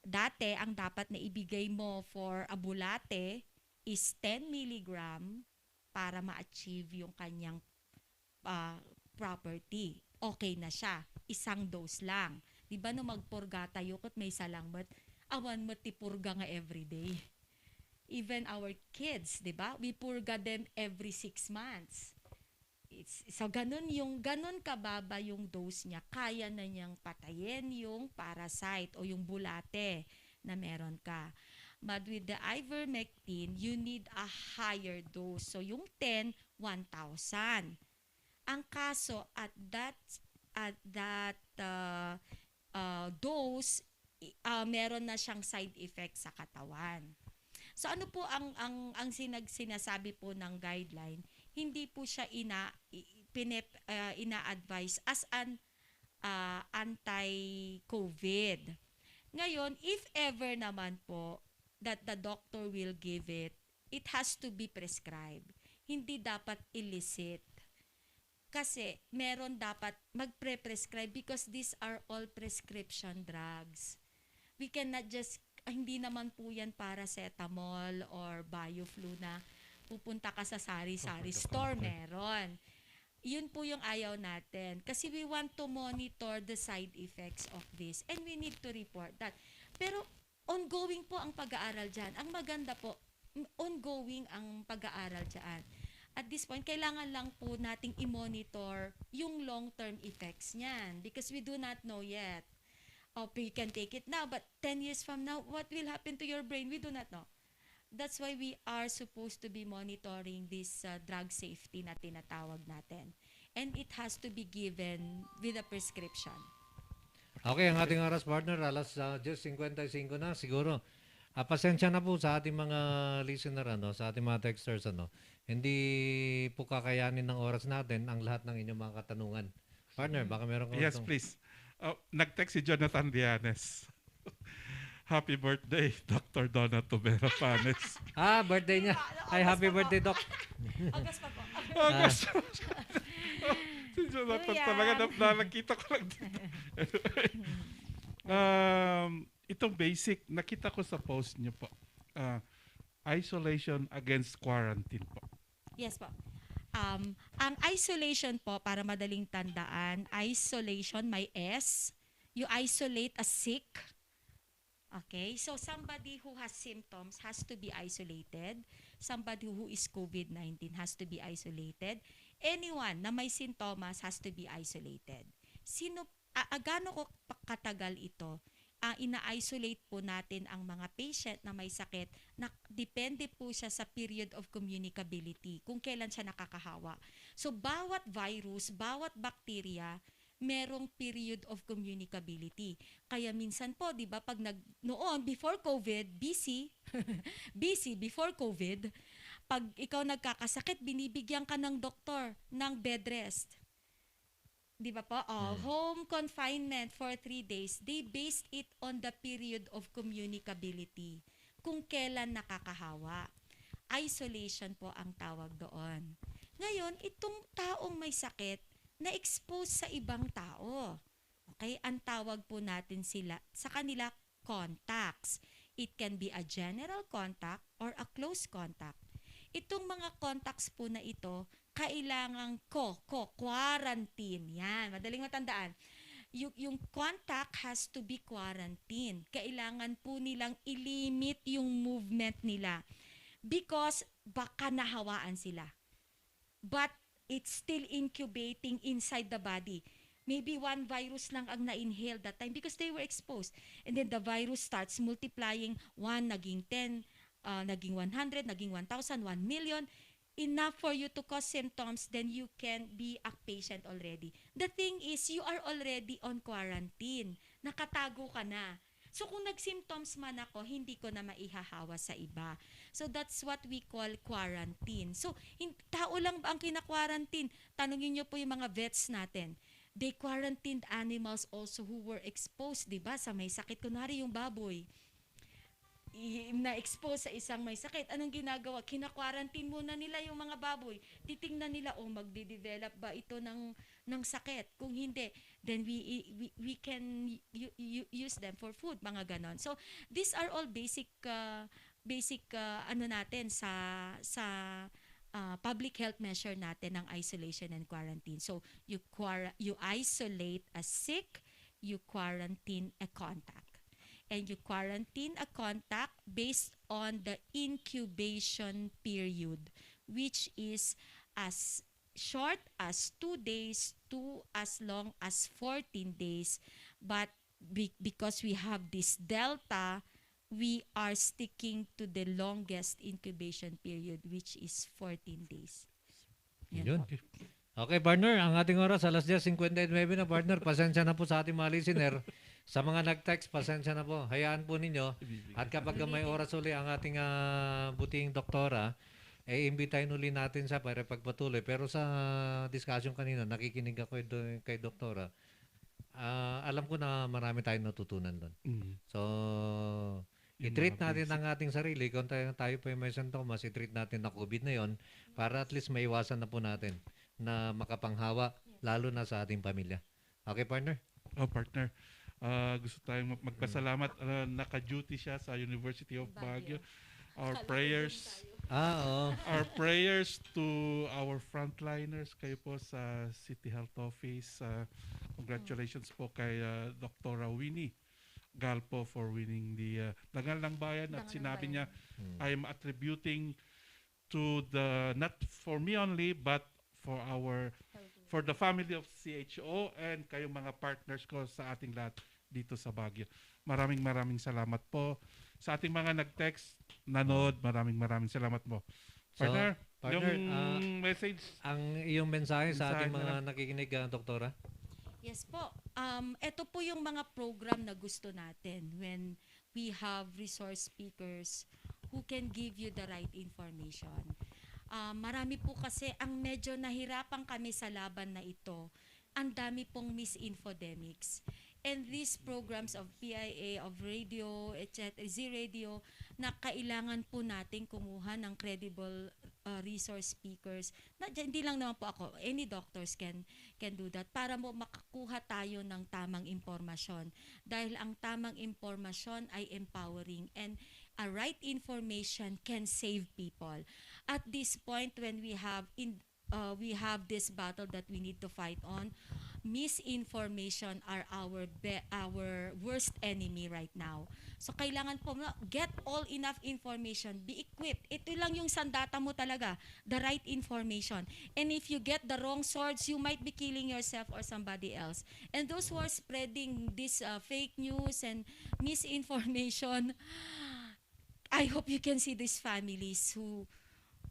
dati ang dapat na ibigay mo for a bulate is 10 milligram para ma-achieve yung kanyang property. Okay na siya. Isang dose lang. Di ba no magpurga tayo kot may salangbat, awan mo tipurga nga everyday. Even our kids, di ba? We purga them every 6 months. So ganun kababa yung dose niya, kaya na niyang patayin yung parasite o yung bulate na meron ka. But with the ivermectin, you need a higher dose. So yung 10, 1,000. Ang kaso at that dose, meron na siyang side effect sa katawan. So ano po ang sinasabi po ng guideline? Hindi po siya ina-advise as an anti-COVID. Ngayon, if ever naman po that the doctor will give it, it has to be prescribed. Hindi dapat illicit. Kasi meron dapat magpre-prescribe because these are all prescription drugs. We cannot just, hindi naman po yan paracetamol or bioflu na pupunta ka sa sari-sari store, meron. Yun po yung ayaw natin. Kasi we want to monitor the side effects of this and we need to report that. Pero ongoing po ang pag-aaral dyan. Ang maganda po, ongoing ang pag-aaral dyan. At this point, kailangan lang po nating i-monitor yung long-term effects niyan because we do not know yet. Oh, you can take it now, but 10 years from now, what will happen to your brain? We do not know. That's why we are supposed to be monitoring this drug safety na tinatawag natin. And it has to be given with a prescription. Okay, ang ating oras, partner, alas 10:55 na siguro. Pasensya na po sa ating mga listener, sa ating mga texters. Hindi po kakayanin ng oras natin ang lahat ng inyong mga katanungan. Partner, baka meron ka Yes, please. Nag-text si Jonathan Dianes. Happy birthday, Dr. Donna Tubera Panes. Birthday niya. Ay, happy birthday, Doc. August pa po. Si Jonathan Kuya. talaga, nakita ko lang dito. Itong basic, nakita ko sa post niyo po. Isolation against quarantine po. Yes po. Ang isolation po, para madaling tandaan, isolation, may S. You isolate a sick. Okay? So, somebody who has symptoms has to be isolated. Somebody who is COVID-19 has to be isolated. Anyone na may sintomas has to be isolated. Gaano ko katagal ito? Ina-isolate po natin ang mga patient na may sakit na depende po siya sa period of communicability, kung kailan siya nakakahawa. So, bawat virus, bawat bacteria, merong period of communicability. Kaya minsan po, di ba, pag noon, before COVID, busy, before COVID, pag ikaw nagkakasakit, binibigyan ka ng doktor ng bed rest. Di ba po? Home confinement for 3 days. They based it on the period of communicability. Kung kailan nakakahawa. Isolation po ang tawag doon. Ngayon, itong taong may sakit, na-expose sa ibang tao. Okay? Ang tawag po natin sila, sa kanila, contacts. It can be a general contact or a close contact. Itong mga contacts po na ito, kailangan quarantine. Yan, madaling matandaan. Yung contact has to be quarantined. Kailangan po nilang ilimit yung movement nila because baka nahawaan sila. But it's still incubating inside the body. Maybe one virus lang ang na-inhale that time because they were exposed. And then the virus starts multiplying, 1 naging 10, naging 100, naging 1,000, 1 million. Enough for you to cause symptoms, then you can be a patient already. The thing is, you are already on quarantine. Nakatago ka na. So kung nag-symptoms man ako, hindi ko na maihahawa sa iba. So that's what we call quarantine. So tao lang ba ang kina-quarantine? Tanungin niyo po yung mga vets natin. They quarantined animals also who were exposed, di ba? Sa may sakit. Kunwari yung baboy. Na-expose sa isang may sakit. Anong ginagawa? Kina-quarantine muna nila yung mga baboy. Titingnan nila, magde-develop ba ito ng sakit? Kung hindi, then we can use them for food, mga ganon. So, these are all basic natin sa public health measure natin ng isolation and quarantine. So, you isolate a sick, you quarantine a contact. And you quarantine a contact based on the incubation period, which is as short as 2 days to as long as 14 days. But because we have this delta, we are sticking to the longest incubation period, which is 14 days. Yun. Okay, partner, ang ating oras, alas 10:59 na, partner. Pasensya na po sa ating mga listener. Sa mga nag-text, pasensya na po. Hayaan po ninyo. At kapag may oras uli ang ating buting doktora, imbitahin uli natin siya para pagpatuloy. Pero sa discussion kanina, nakikinig ako kay doktora. Alam ko na marami tayong natutunan doon. So, i-treat natin ang ating sarili. Kung tayo po may sintomas, i-treat natin na COVID na yon para at least maiwasan na po natin na makapanghawa, lalo na sa ating pamilya. Okay, partner? Partner, gusto tayong magpasalamat. Naka-duty siya sa University of Baguio. Our prayers Oo. Our prayers to our frontliners, kayo po sa City Health Office. Congratulations po kay Dr. Winnie Galpo for winning the Dangal ng Bayan. At sinabi niya, I am attributing to the, not for me only, but for the family of CHO and kayong mga partners ko sa ating lahat dito sa Baguio. Maraming salamat po. Sa ating mga nag-text, nanood, maraming salamat po. Partner, yung message. Ang iyong mensahe sa ating Mensahe mga nakikinig, Doktora? Yes po. Ito po yung mga program na gusto natin when we have resource speakers who can give you the right information. Marami po kasi ang medyo nahirapan kami sa laban na ito. Ang dami pong misinfodemics. And these programs of PIA, of radio, etc., Z-Radio, na kailangan po natin kumuha ng credible resource speakers. Hindi lang naman po ako, any doctors can do that para mo makakuha tayo ng tamang impormasyon. Dahil ang tamang impormasyon ay empowering and a right information can save people. At this point when we have this battle that we need to fight on, misinformation are our worst enemy right now. So kailangan po get all enough information, be equipped. Ito lang yung sandata mo talaga, the right information. And if you get the wrong source, you might be killing yourself or somebody else. And those who are spreading this fake news and misinformation, I hope you can see these families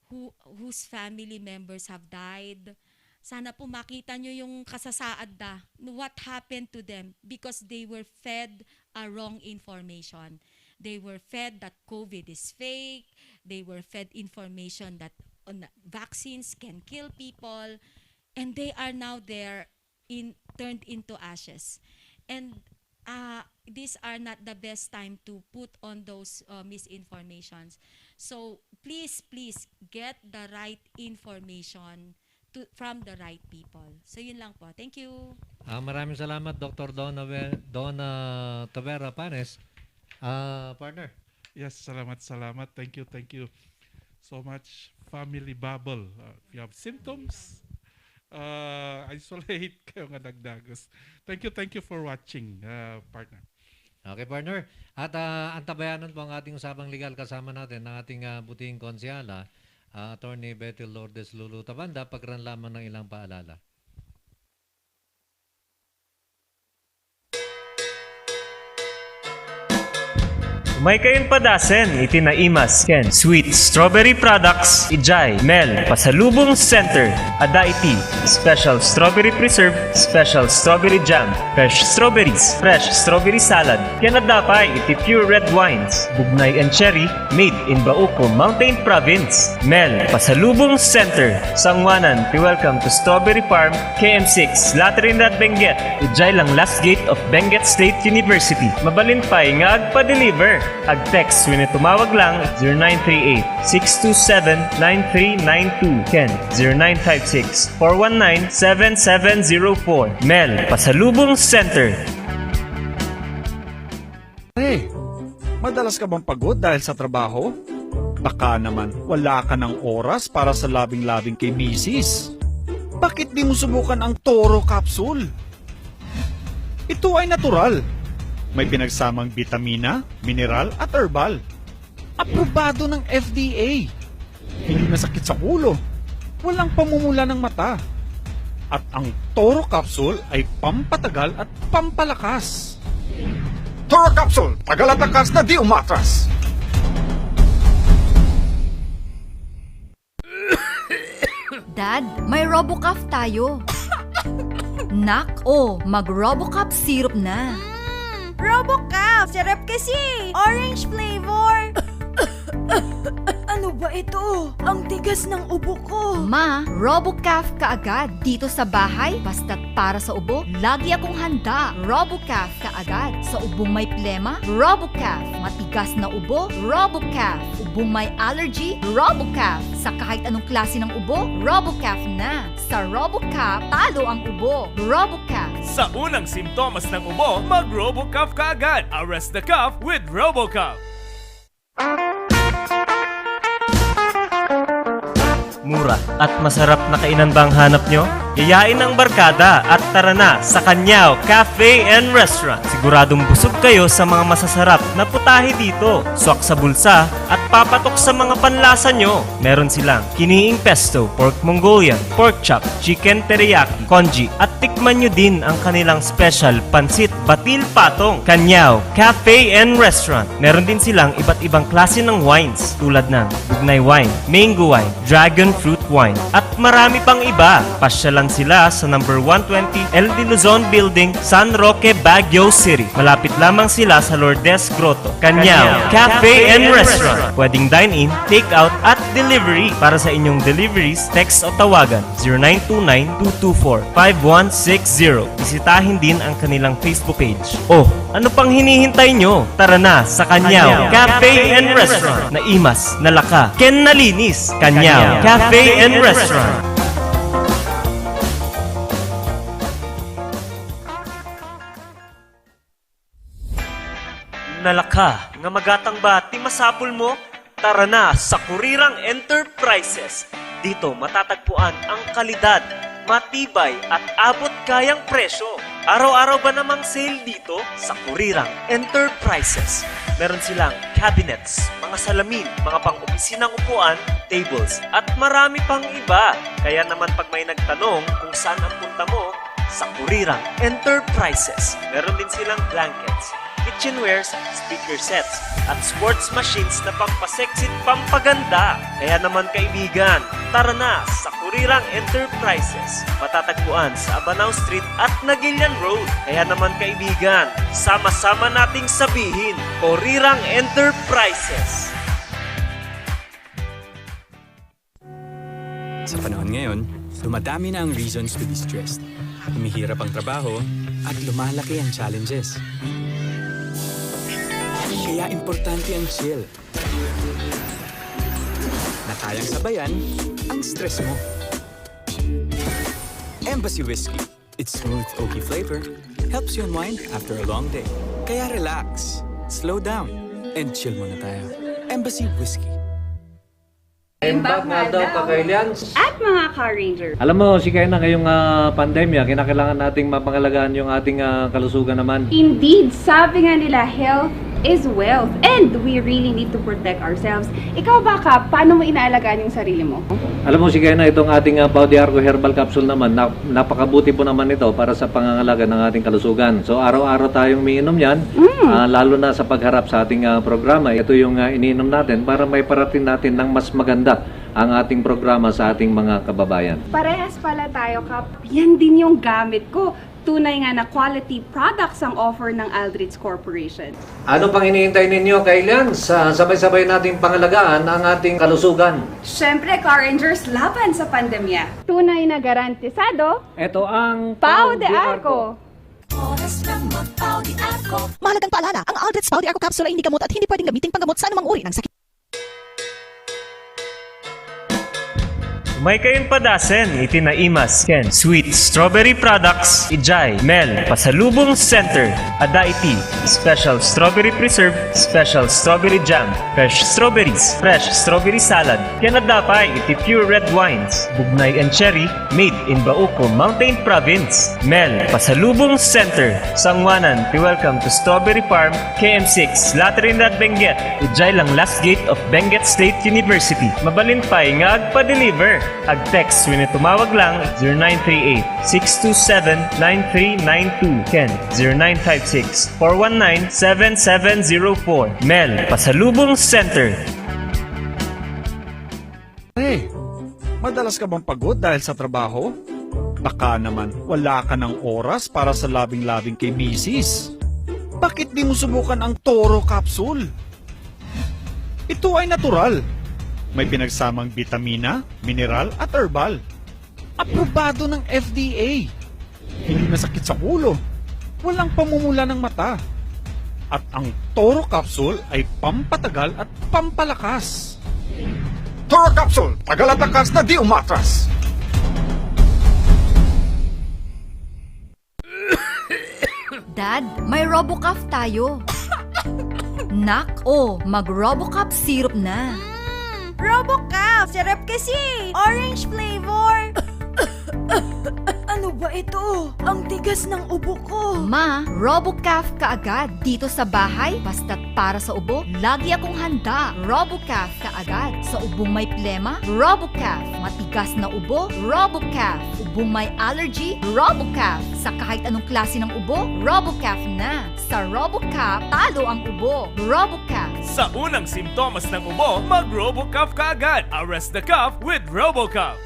whose family members have died. Sana po makita nyo yung kasasaad na what happened to them because they were fed a wrong information. They were fed that COVID is fake. They were fed information that vaccines can kill people. And they are now turned into ashes. And these are not the best time to put on those misinformations. So please get the right information from the right people. So yun lang po. Thank you. Maraming salamat, Dr. Donna Tavera Panes. Partner. Yes, salamat. Thank you so much. Family Bubble. If you have symptoms, isolate kayo nga nagdagos. Thank you for watching, partner. Okay, partner. At antabayanan po ang ating usapang legal kasama natin ng ating butihing konsyala, Attorney Betty Lourdes Lulu Tabanda, pagran lamang ng ilang paalala. Sumaykayon padasen, itinaimas, Ken. Sweet Strawberry Products, Ijay, Mel, Pasalubong Center, Adaiti, Special Strawberry Preserve, Special Strawberry Jam, Fresh Strawberries, Fresh Strawberry Salad, Kenadapay, iti Pure Red Wines, Bugnay and Cherry, made in Bauco, Mountain Province, Mel, Pasalubong Center, Sangwanan, welcome to Strawberry Farm, KM6, Latrinidad, Benguet, Ijay lang last gate of Benguet State University, mabalinpay nga agpa-deliver. Ag-text when tumawag lang 0938-627-9392. Ken 0956-419-7704. Mel, Pasalubong Center. Hey, madalas ka bang pagod dahil sa trabaho? Baka naman wala ka ng oras para sa labing-labing kay misis. Bakit di mo subukan ang Toro Capsule? Ito ay natural. May pinagsamang bitamina, mineral at herbal. Aprobado ng FDA. Hindi masakit sa ulo. Walang pamumula ng mata. At ang Toro Capsule ay pampatagal at pampalakas. Toro Capsule, tagal at lakas na di umatras. Dad, may RoboCup tayo. Nak, mag-RoboCup syrup na. RoboCup! Sarap kasi! Orange flavor! Ano Ano ba ito? Ang tigas ng ubo ko. Ma, RoboCaf kaagad. Dito sa bahay, basta't para sa ubo, lagi akong handa. RoboCaf kaagad. Sa ubong may plema, RoboCaf. Matigas na ubo, RoboCaf. Ubong may allergy, RoboCaf. Sa kahit anong klase ng ubo, RoboCaf na. Sa RoboCaf, talo ang ubo. RoboCaf. Sa unang simptomas ng ubo, mag-RoboCaf ka agad. Arrest the cough with RoboCaf. Mura at masarap na kainan ba ang hanap nyo? Yayain ang barkada at tara na sa Kanyao Cafe and Restaurant. Siguradong busog kayo sa mga masasarap na putahe dito. Swak sa bulsa at papatok sa mga panlasa nyo. Meron silang kiniing pesto, pork Mongolian, pork chop, chicken teriyaki, congee at tikman nyo din ang kanilang special pansit batil patong. Kanyao Cafe and Restaurant. Meron din silang iba't ibang klase ng wines tulad ng bugnay wine, mango wine, dragon fruit wine at marami pang iba. Pasya lang sila sa number 120 El de Luzon Building, San Roque, Baguio City. Malapit lamang sila sa Lourdes Grotto. Kanyao Cafe and Restaurant. Pwedeng dine-in, take-out at delivery. Para sa inyong deliveries, text o tawagan 0929-224-5160. Bisitahin din ang kanilang Facebook page. Oh, ano pang hinihintay nyo? Tara na sa Kanyao Cafe and Restaurant. Naimas, nalaka, ken nalinis. Kanyao Cafe and Restaurant. Nalaka, nga magatang ba ti masapul mo? Tara na sa Kurirang Enterprises. Dito matatagpuan ang kalidad, matibay at abot kayang presyo. Araw-araw ba namang sale dito sa Kurirang Enterprises? Meron silang cabinets, mga salamin, mga pang-opisinang upuan, tables, at marami pang iba. Kaya naman pag may nagtanong kung saan ang punta mo, sa Kurirang Enterprises. Meron din silang blankets, kitchenwares, speaker sets, at sports machines na pampasexy at pampaganda. Kaya naman kaibigan, tara na sa Kurirang Enterprises. Matatagpuan sa Abanao Street at Nagilian Road. Kaya naman kaibigan, sama-sama nating sabihin, Kurirang Enterprises. Sa panahon ngayon, dumadami na ang reasons to be stressed. Humihirap ang trabaho at lumalaki ang challenges. Kaya importante ang chill. Na kayang sabayan ang stress mo. Embassy Whiskey. Its smooth, oaky flavor helps you unwind after a long day. Kaya relax, slow down, and chill muna tayo. Embassy Whiskey. Impact nga daw kakailians. At mga Car Ranger. Alam mo, si Kaya na ngayong pandemya, kinakailangan nating mapangalagaan yung ating kalusugan naman. Indeed, sabi nga nila, health is wealth. And we really need to protect ourselves. Ikaw ba ka, paano mo inaalagaan yung sarili mo? Alam mo, si Kaya na itong ating Pau de Arco Herbal Capsule naman, napakabuti po naman ito para sa pangangalaga ng ating kalusugan. So, araw-araw tayong umiinom yan, lalo na sa pagharap sa ating programa. Ito yung iniinom natin para may parating natin ng mas maganda ang ating programa sa ating mga kababayan. Parehas pala tayo, Kap. Yan din yung gamit ko. Tunay nga na quality products ang offer ng Aldrich Corporation. Ano pang hinihintay ninyo, Kailians? Sabay-sabay nating pangalagaan ang ating kalusugan. Syempre, Car Rangers, laban sa pandemya. Tunay na garantisado, Ito ang Pau de Arco. Mahalagang paalala, ang Aldrich Pau de Arco Capsule ay hindi gamot at hindi pwedeng gamitin panggamot sa anumang uri ng sakit. May kayong padasen, itinaimas, Ken, Sweet Strawberry Products, Ijay, Mel, Pasalubong Center, Adaiti, Special Strawberry Preserve, Special Strawberry Jam, Fresh Strawberries, Fresh Strawberry Salad, Kenadapay, iti Pure Red Wines, Bugnay and Cherry, made in Bauco, Mountain Province, Mel, Pasalubong Center, Sangwanan, welcome to Strawberry Farm, KM6, Latrinidad, Benguet, Ijay lang last gate of Benguet State University, Mabalinpay nga agpa-deliver. Ag-text when tumawag lang 0938-627-9392. Ken 0956-419-7704. Mel, Pasalubong Center. Hey, madalas ka bang pagod dahil sa trabaho? Baka naman wala ka ng oras para sa labing-labing kay misis. Bakit di mo subukan ang Toro Capsule? Ito ay natural, May pinagsamang vitamina, mineral at herbal. Aprobado ng FDA. Hindi masakit sa ulo. Walang pamumula ng mata. At ang Toro Capsule ay pampatagal at pampalakas. Toro Capsule, tagal at lakas na di umatras. Dad, may RoboCaf tayo. Nak, mag-RoboCaf syrup na. RoboCaf! Sarap kasi! Orange flavor! Ano ba ito? Ang tigas ng ubo ko. Ma, RoboCaf kaagad. Dito sa bahay, basta't para sa ubo, lagi akong handa. RoboCaf kaagad. Sa ubong may plema, RoboCaf. Matigas na ubo, RoboCaf. Ubong may allergy, RoboCaf. Sa kahit anong klase ng ubo, RoboCaf na. Sa RoboCaf, talo ang ubo. RoboCaf. Sa unang simptomas ng ubo, mag-RoboCaf ka agad. Arrest the cough with RoboCaf.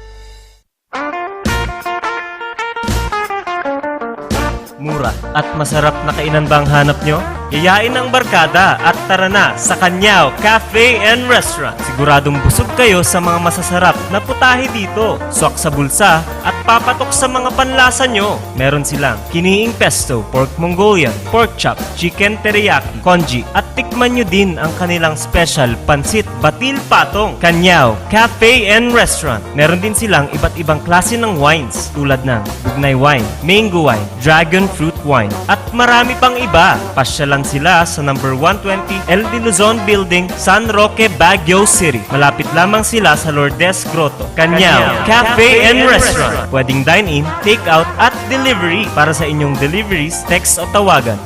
Mura at masarap na kainan ba ang hanap nyo? Yayain ang barkada at tara na sa Kanyao Cafe and Restaurant. Siguradong busog kayo sa mga masasarap na putahe dito. Swak sa bulsa at papatok sa mga panlasa nyo. Meron silang kiniing pesto, pork Mongolian, pork chop, chicken teriyaki, congee at tikman nyo din ang kanilang special pansit batil patong. Kanyao Cafe and Restaurant. Meron din silang iba't ibang klase ng wines tulad ng bugnay wine, mango wine, dragon fruit wine at marami pang iba. Pasya lang sila sa number 120 El de Luzon Building, San Roque, Baguio City. Malapit lamang sila sa Lourdes Grotto. Kanyao Cafe and Restaurant. Pwedeng dine-in, take-out at delivery. Para sa inyong deliveries, text o tawagan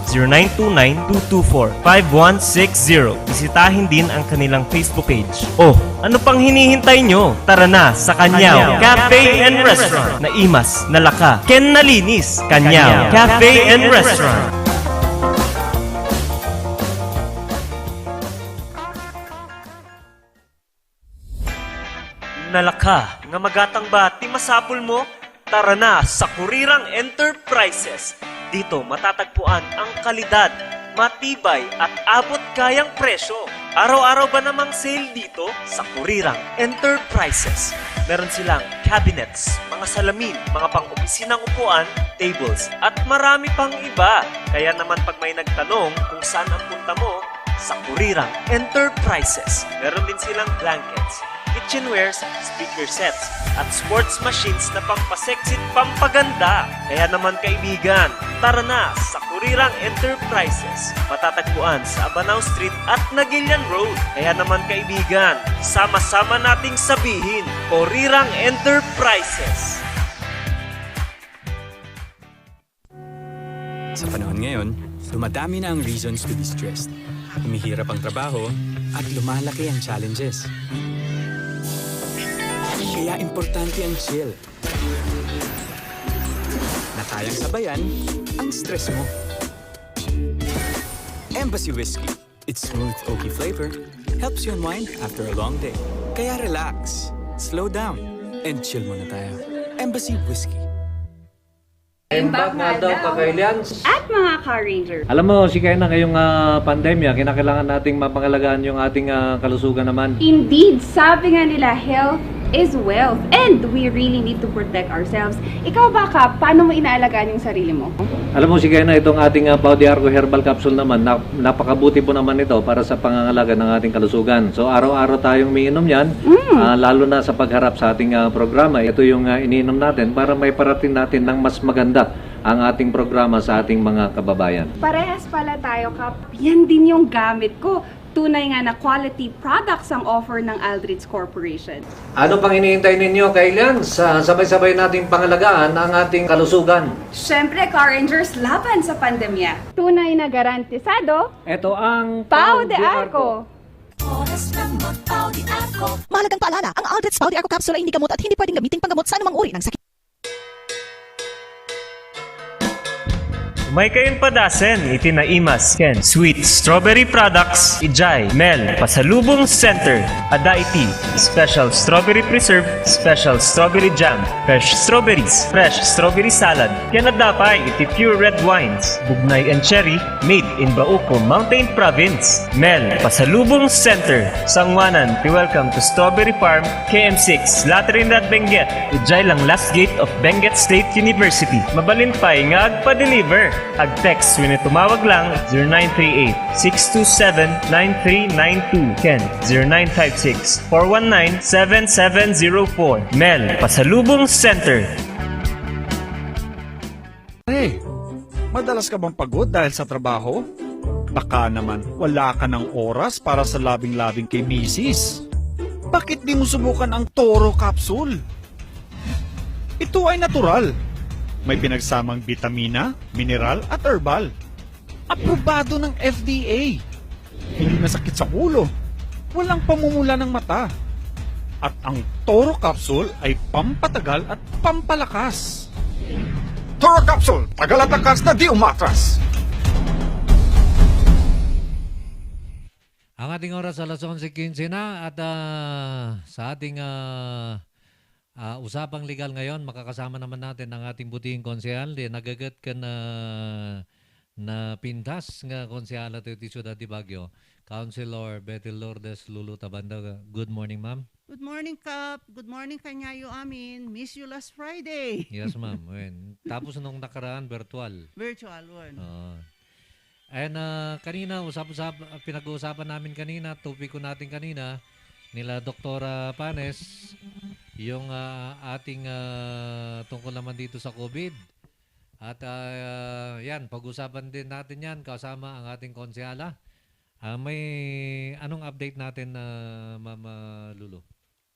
0929-224-5160. Bisitahin din ang kanilang Facebook page. Ano pang hinihintay nyo? Tara na sa Kanyao Cafe and Restaurant. Naimas, nalaka, ken nalinis. Kanyao Cafe and Restaurant. Nalaka, nga magatang ba ti masapul mo? Tara na sa Kurirang Enterprises. Dito matatagpuan ang kalidad, matibay at abot kayang presyo. Araw-araw ba namang sale dito sa Kurirang Enterprises? Meron silang cabinets, mga salamin, mga pang-opisinang upuan, tables, at marami pang iba. Kaya naman pag may nagtanong kung saan ang punta mo, sa Kurirang Enterprises. Meron din silang blankets, kitchenwares, speaker sets, at sports machines na pampasexy at pampaganda. Kaya naman kaibigan, tara na sa Kurirang Enterprises. Matatagpuan sa Abanao Street at Nagilian Road. Kaya naman kaibigan, sama-sama nating sabihin, Kurirang Enterprises. Sa panahon ngayon, dumadami na ang reasons to be stressed. Humihirap ang trabaho at lumalaki ang challenges. Kaya importante ang chill. Na kayang sabayan ang stress mo. Embassy Whiskey. Its smooth, oaky flavor helps you unwind after a long day. Kaya relax, slow down, and chill muna tayo. Embassy Whiskey. Impact nga daw pagkailians. At mga Car Ranger. Alam mo, si Kaya na ngayong pandemya, kinakailangan nating mapangalagaan yung ating kalusugan naman. Indeed, sabi nga nila, health is wealth. And we really need to protect ourselves. Ikaw ba, Kap, paano mo inaalagaan yung sarili mo? Alam mo, si Kaya na itong ating Pau de Arco Herbal Capsule naman, napakabuti po naman ito para sa pangangalaga ng ating kalusugan. So, araw-araw tayong umiinom yan, lalo na sa pagharap sa ating programa. Ito yung iniinom natin para may parating natin ng mas maganda ang ating programa sa ating mga kababayan. Parehas pala tayo, Kap. Yan din yung gamit ko. Tunay nga na quality products ang offer ng Aldrich Corporation. Ano pang hinihintay ninyo, Kailian? Sabay-sabay nating pangalagaan ang ating kalusugan. Siyempre, Car Rangers, laban sa pandemya. Tunay na garantisado, Ito ang Pau de Arco. Mahalagang paalala, ang Aldrich Pau de Arco Capsule ay hindi gamot at hindi pwedeng gamitin panggamot sa anumang uri ng sakit. Umay kayon padasen iti naimas ken Sweet Strawberry Products Ijay Mel Pasalubong Center ada iti Special Strawberry Preserve, Special Strawberry Jam, Fresh Strawberries, Fresh Strawberry Salad ken adapay iti Pure Red Wines, Bugnay and Cherry made in Bauco Mountain Province. Mel Pasalubong Center Sangwanan ti welcome to Strawberry Farm KM6 Latrinidad Benguet Ijay lang last gate of Benguet State University. Mabalin pa'y nga agpa-deliver. Ag-text when tumawag lang 0938-627-9392 Ken 0956-419-7704 Mel Pasalubong Center. Hey, madalas ka bang pagod dahil sa trabaho? Baka naman wala ka ng oras para sa labing-labing kay misis. Bakit di mo subukan ang Toro Capsule? Ito ay natural. May pinagsamang bitamina, mineral at herbal. Aprobado ng FDA. Hindi masakit sa ulo. Walang pamumula ng mata. At ang Toro Capsule ay pampatagal at pampalakas. Toro Capsule, tagal at takas na di umatras. Ang ating oras alas 11:15 na at sa ating usapang legal ngayon, makakasama naman natin ang ating butihing konsehal. Nagagat ka na pintas nga konsehal at iti Ciudad de Baguio. Councilor Betty Lourdes Lulu Tabanda. Good morning, ma'am. Good morning, Kap. Good morning, kanyayo amin. Miss you last Friday. Yes, ma'am. Tapos nung nakaraan, virtual. Virtual one. And kanina, pinag-uusapan namin kanina, topiko natin kanina, nila Doktora Panes, yung ating tungkol naman dito sa COVID. At yan, pag-usapan din natin yan kasama ang ating konsehala. May anong update natin, Mama Lulu?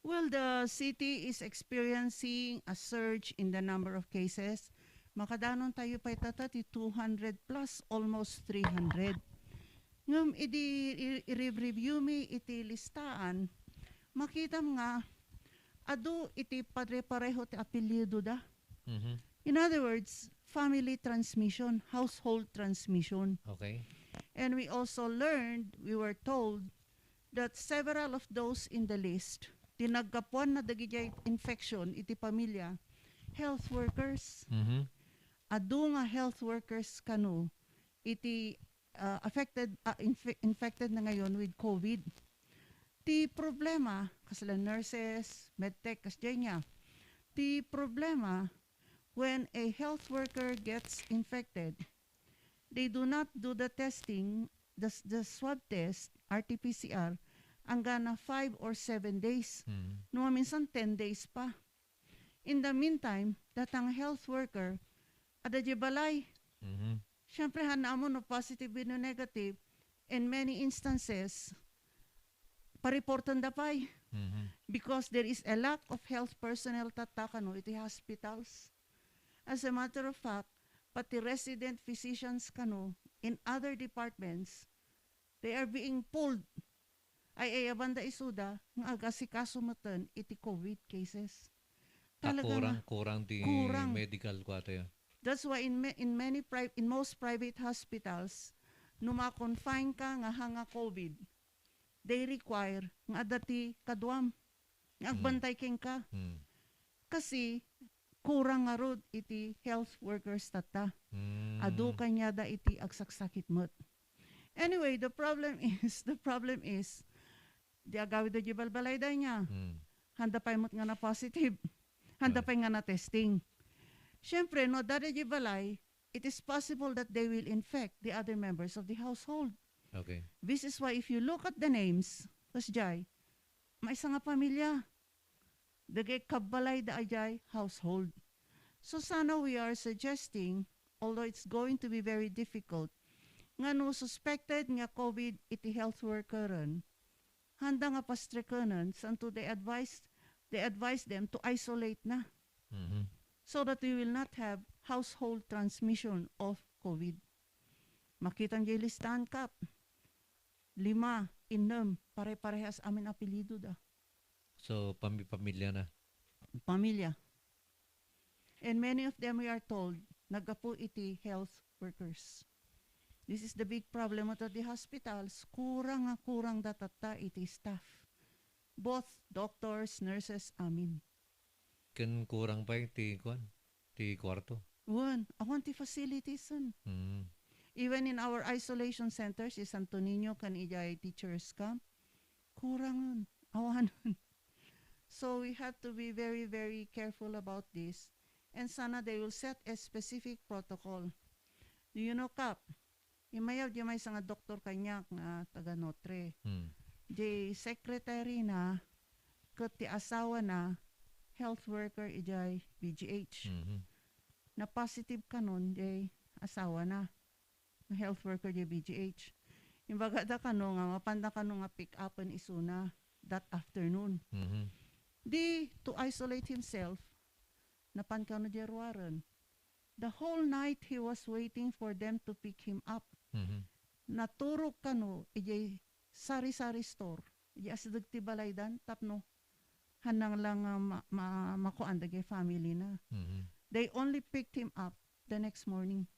Well, the city is experiencing a surge in the number of cases. Makadanon tayo pa itatati 200 plus, almost 300. Ngam i-review mi iti listaan, makita mo nga, ado iti pare-pareho ti apelyido da. Mm-hmm. In other words, family transmission, household transmission. Okay. And we also learned, we were told, that several of those in the list, tinagkapuan na dagijay infection iti pamilya, health workers. Mm-hmm. Adu nga health workers kanu, iti infected na ngayon with COVID. Ti problema, kasala nurses, medtech, kasjay niya. Ti problema, when a health worker gets infected, they do not do the testing, the swab test, RT-PCR, hanggang 5 or 7 days. No, minsan 10 days pa. In the meantime, datang health worker, ada balay. Siyempre, hanamo no positive no negative. In many instances, pariportan da pay. Because there is a lack of health personnel tatakano iti hospitals. As a matter of fact, pati resident physicians kano in other departments, they are being pulled. Ay abanda isuda ng agasikaso matan iti COVID cases. Kurang di medical ko ato. That's why in most private hospitals, numa-confine ka nga hanga COVID, they require nga dati kaduam, nga agbantay king ka. Kasi kurang nga rod iti health workers tata. Adu kanya da iti agsaksakit mo't. Anyway, the problem is, di agawid da jibalbalay da niya. Handa pa imot nga na positive. Handa pa nga na testing. Siyempre, no dada jibalay, it is possible that they will infect the other members of the household. Okay. This is why if you look at the names, kasjay, may isa nga pamilya. Dagay kabalay da ajay household. So sana we are suggesting, although it's going to be very difficult, nga no suspected nga COVID iti health worker ron, handa nga pastrekanan, santo they advise them to isolate na. So that we will not have household transmission of COVID. Makitang jay listahan kap. 5, 6, pare-parehas amin apelido da. So, pamilya na? Pamilya. And many of them we are told, nagapu iti health workers. This is the big problem at the hospitals. Kurang datata iti staff. Both doctors, nurses, amin. Kan kurang pa yung ti kwarto. One, awan ti facilities son. Mm. Even in our isolation centers, si Santo Niño kan ijay teachers camp, kurangan, awanan. So we have to be very, very careful about this. And sana they will set a specific protocol. Do you know, Kap? Imayaw di may nga doktor kanyak nga taga Notre. Mm. Di secretary na, kat ti asawa na, health worker ijay BGH. Mhm. Na positive ka nun, di asawa na. Na health worker di BGH. Yung baga da ka no, nga mapanda ka no nga pick upan isuna that afternoon. Mhm. Di to isolate himself, napan ka no di ruwaran. The whole night he was waiting for them to pick him up. Mhm. Naturog ka no, ijay sari-sari store. Ijay asidag ti balaydan, tapno. Hanang lang makuan dagay family na. Mhm. They only picked him up the next morning.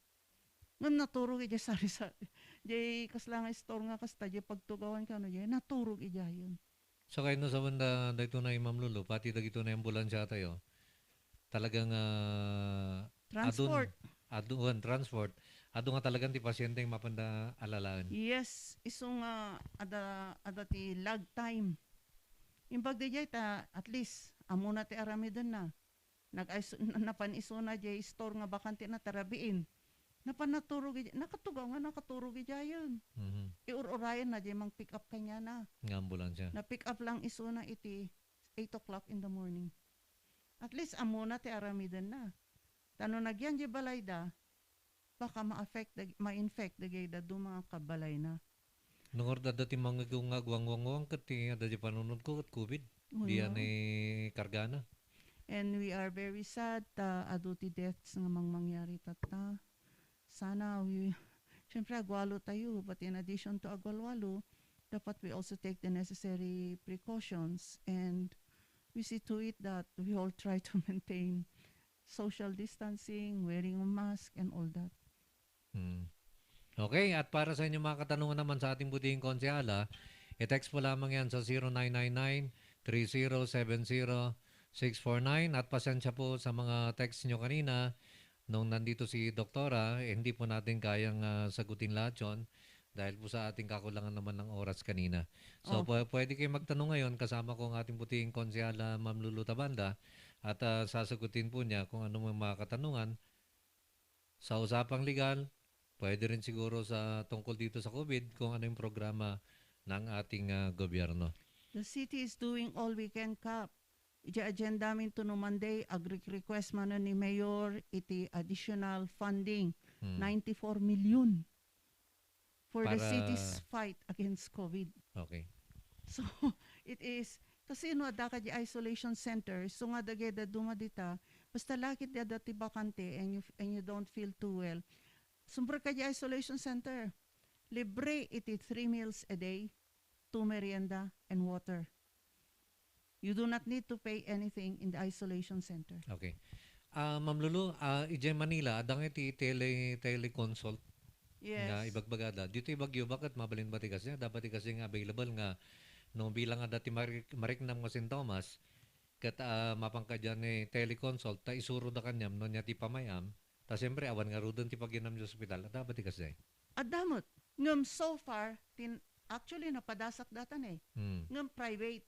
Ngam naturog ijay sari-sari. Jay kasla nga store nga kasta, jay pagtugawan ka no, jay naturog ijay yun. So kayo no sa banda dito na Ma'am Lulu, pati dagito na ambulansya tayo. Talagang Transport. transport. Ado nga talagang ti pasyente yung mapanda alalaan. Yes, iso nga ada ti lag time. Imbag di jay ta at least amo na ti aramidon na. Napan iso na jay store nga bakante na tarabiin. Napan naturog ijay, nakaturog ijay yun. Mhm. Iur-urayan na jay mang pick up kanya na. Nga ambulansya. Na pick up lang iso na iti 8 o'clock in the morning. At least amo na ti aramidon na. Tano nagyan jay balayda, baka ma-infect dagay da do mga kabalay na. Nungor dati mga gungagwang-wang kati dati panunod ko kat COVID. Diyan ni kargana. And we are very sad aduti deaths nga mangyari tata. Sana syempre agwalo tayo, but in addition to agwalwalo, dapat we also take the necessary precautions and we see to it that we all try to maintain social distancing, wearing a mask and all that. Hmm. Okay, at para sa inyo mga katanungan naman sa ating butihing konsyala, i-text po lamang yan sa 0999-3070-649 at pasensya po sa mga text nyo kanina nung nandito si Doktora, hindi po natin kayang sagutin lahat yun dahil po sa ating kakulangan naman ng oras kanina. So pwede kayo magtanong ngayon kasama ko ang ating butihing konsyala Ma'am Lulu Tabanda at sasagutin po niya kung ano mga katanungan sa usapang legal. Pwede rin siguro sa tungkol dito sa COVID kung ano yung programa ng ating gobyerno. The city is doing all we can, Kap. Ija agenda min to no Monday, request man ni Mayor iti additional funding, 94 million for the city's fight against COVID. Okay. So, it is, kasi no, ada ka di isolation center, so nga dagay da dumadita, basta lakit da dati bakante and you don't feel too well, sumbra ka di isolation center. Libre iti 3 meals a day, 2 merienda, and water. You do not need to pay anything in the isolation center. Okay. Ma'am Lulu, ije Manila, adang iti teleconsult nga Yes. ibagbagada. Dito ibagyo, bakit mabalin ba tigas niya? Dapat tigas nga available nga no bilang nga dati mariknam nga sintomas kat mapangka dyan teleconsult, ta isuro da kanyam no niya ti pamayam, ta siyempre awan nga rudon ti pagginam sa ospital, dapat tigas niya. Adamot. Ngam so far, actually napadasak datan ngam private.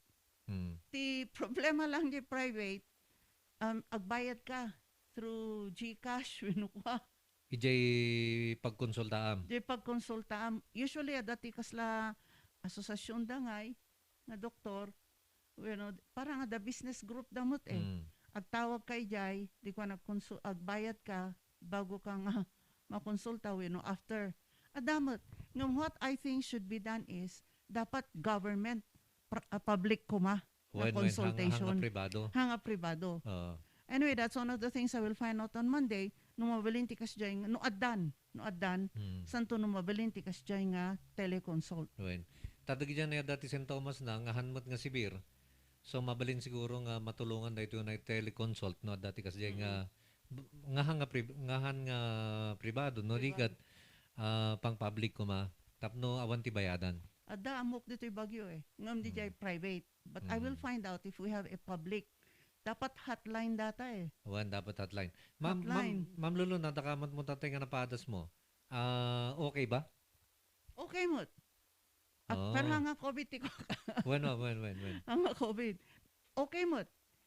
Ti problema lang di private, agbayad ka through GCash, winukwa. Ije pagkonsultaam. Di pagkonsultaam. Usually, dati kasla asosasyon dangay na doktor, parang the business group damot agtawag kay jay, di ko agbayad ka bago ka nga makonsulta after. Adamot. Ngam what I think should be done is, dapat government public kuma na consultation. Hanga privado. Hanga privado. Anyway, that's one of the things I will find out on Monday. Nung mabilin tikas dyan, no adan, santo nung mabilin tikas dyan nga teleconsult. Tadag dyan na dati St. Thomas na, nga hanmat nga sibir. So mabalin siguro nga matulungan na ito na teleconsult, no? Dati kasi dyan nga ngahan nga pribado no rigat pang public kuma tapno awan ti bayadan. Ada amok dito'y Bagyo eh. Ngam di jay private. But I will find out if we have a public. Dapat hotline data eh. Awan dapat hotline. Ma'am, Hotline. ma'am Lulu, natakamat mo tatay nga napadas mo. Okay ba? Okay mo. Oh. Pero nga COVID ti ko. When. Ang COVID. Okay mo.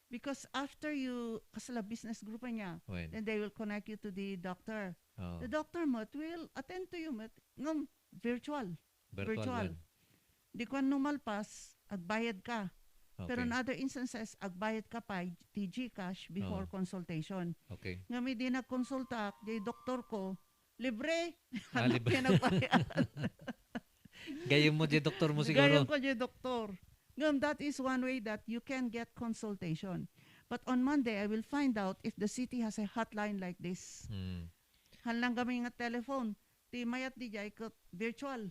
Because after you, kasala business group niya, When? then they will connect you to the doctor. Oh. The doctor mo will attend to you mo. Ngam, virtual. Virtual. Di ko numalpas, agbayad ka. Okay. Pero in other instances, agbayad ka pa, TG cash before consultation. Okay. Nga may di nagkonsulta, di doktor ko, libre. Libre. Yan ang bayad. Gayong mo di doktor mo siguro. Gayong ko di doktor. Ngam, that is one way that you can get consultation. But on Monday, I will find out if the city has a hotline like this. Halang kami nga telephone. Di mayat di jay ko virtual.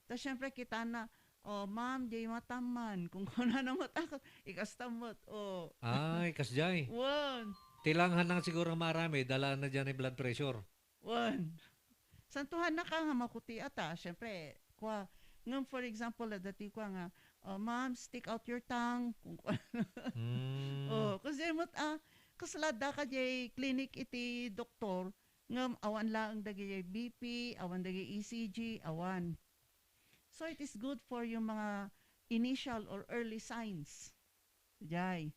Tapos syempre kita na, ma'am, jay mataman. Kung kuna na matakot, ikastamot. Ay, kasjay. One. Tilanghan lang siguro marami, dala na dyan yung blood pressure. One. Santuhan na ka nga makuti ata. Syempre, ngam for example, dati ko nga, ma'am, stick out your tongue. Kasi kasalada ka jay clinic iti doktor, ngam awan lang dagi BP, awan dagi ECG, awan. So it is good for yung mga initial or early signs. Jay.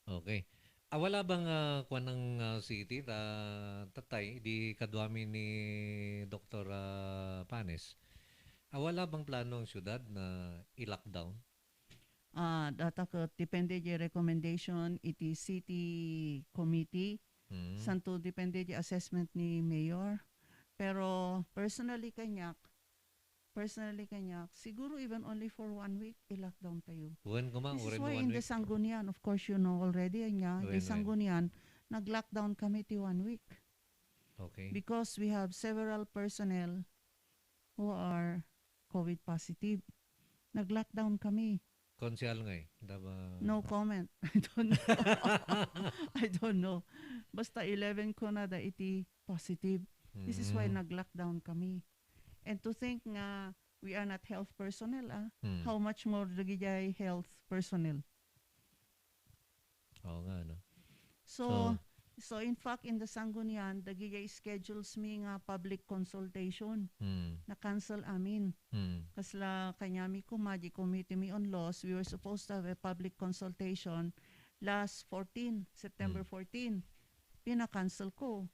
Okay. Wala bang kuan ng city tatay di kadwami ni Dr. Panes? Wala bang plano ang syudad na i-lockdown? Data ko depende di recommendation iti city committee. Santo depende di assessment ni mayor. Pero personally kanyak, siguro even only for 1 week, i-lockdown tayo. When kuma, This is mo why 1 in week? the Sangguniang, of course you know already, the Sangguniang, nag-lockdown kami ti 1 week. Okay. Because we have several personnel who are COVID positive. Nag-lockdown kami. Konsyal nga eh. Daba... No comment. I don't know. I don't know. Basta 11 ko na da iti positive. This is why nag-lockdown kami. And to think nga we are not health personnel, how much more dagijay health personnel. Oo nga, no? So in fact, in the Sangguniang, dagijay schedules mi nga public consultation. Na-cancel amin. Kasla kanyami kumaji committee mi on laws, we were supposed to have a public consultation last September 14. Pina-cancel ko.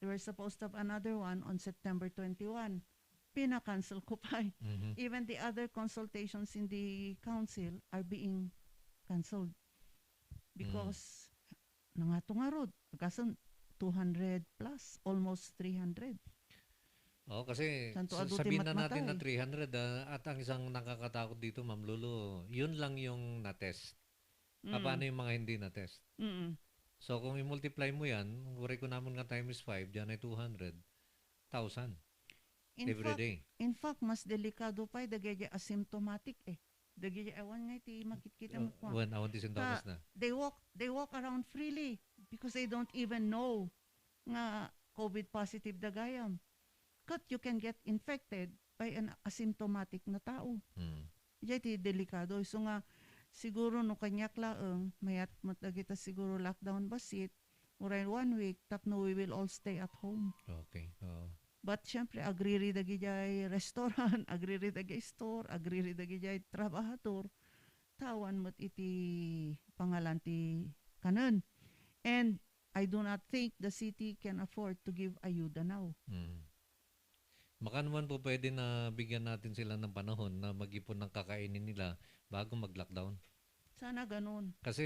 We were supposed to have another one on September 21. Pina-cancel ko pa. Even the other consultations in the council are being cancelled. Because nangatungarod. Kasi 200 plus, almost 300. Kasi sabihin na natin na 300 at ang isang nakakatakot dito, Ma'am Lulu, yun lang yung na-test. Paano yung mga hindi na-test? So kung i-multiply mo yan, wari ko naman nga times 5, dyan ay 200,000 every day. In fact, mas delikado pa dagay asymptomatic eh. Dagay awan nga iti makikita mo pa. Awan ti sintomas na. They walk around freely because they don't even know nga COVID positive dagayam. Kat you can get infected by an asymptomatic na tao. Diyan iti delikado. So nga siguro no kanyak laeng mayat matagita siguro lockdown basit uray 1 week tapno we will all stay at home. Okay. But syempre agriri dagijay restaurant, agriri dagijay store, agriri dagijay trabahador. Tawan mo't iti pangalan ti kanon. And I do not think the city can afford to give ayuda now. Baka naman po pwede na bigyan natin sila ng panahon na mag-ipon ng kakainin nila bago mag-lockdown. Sana ganun. Kasi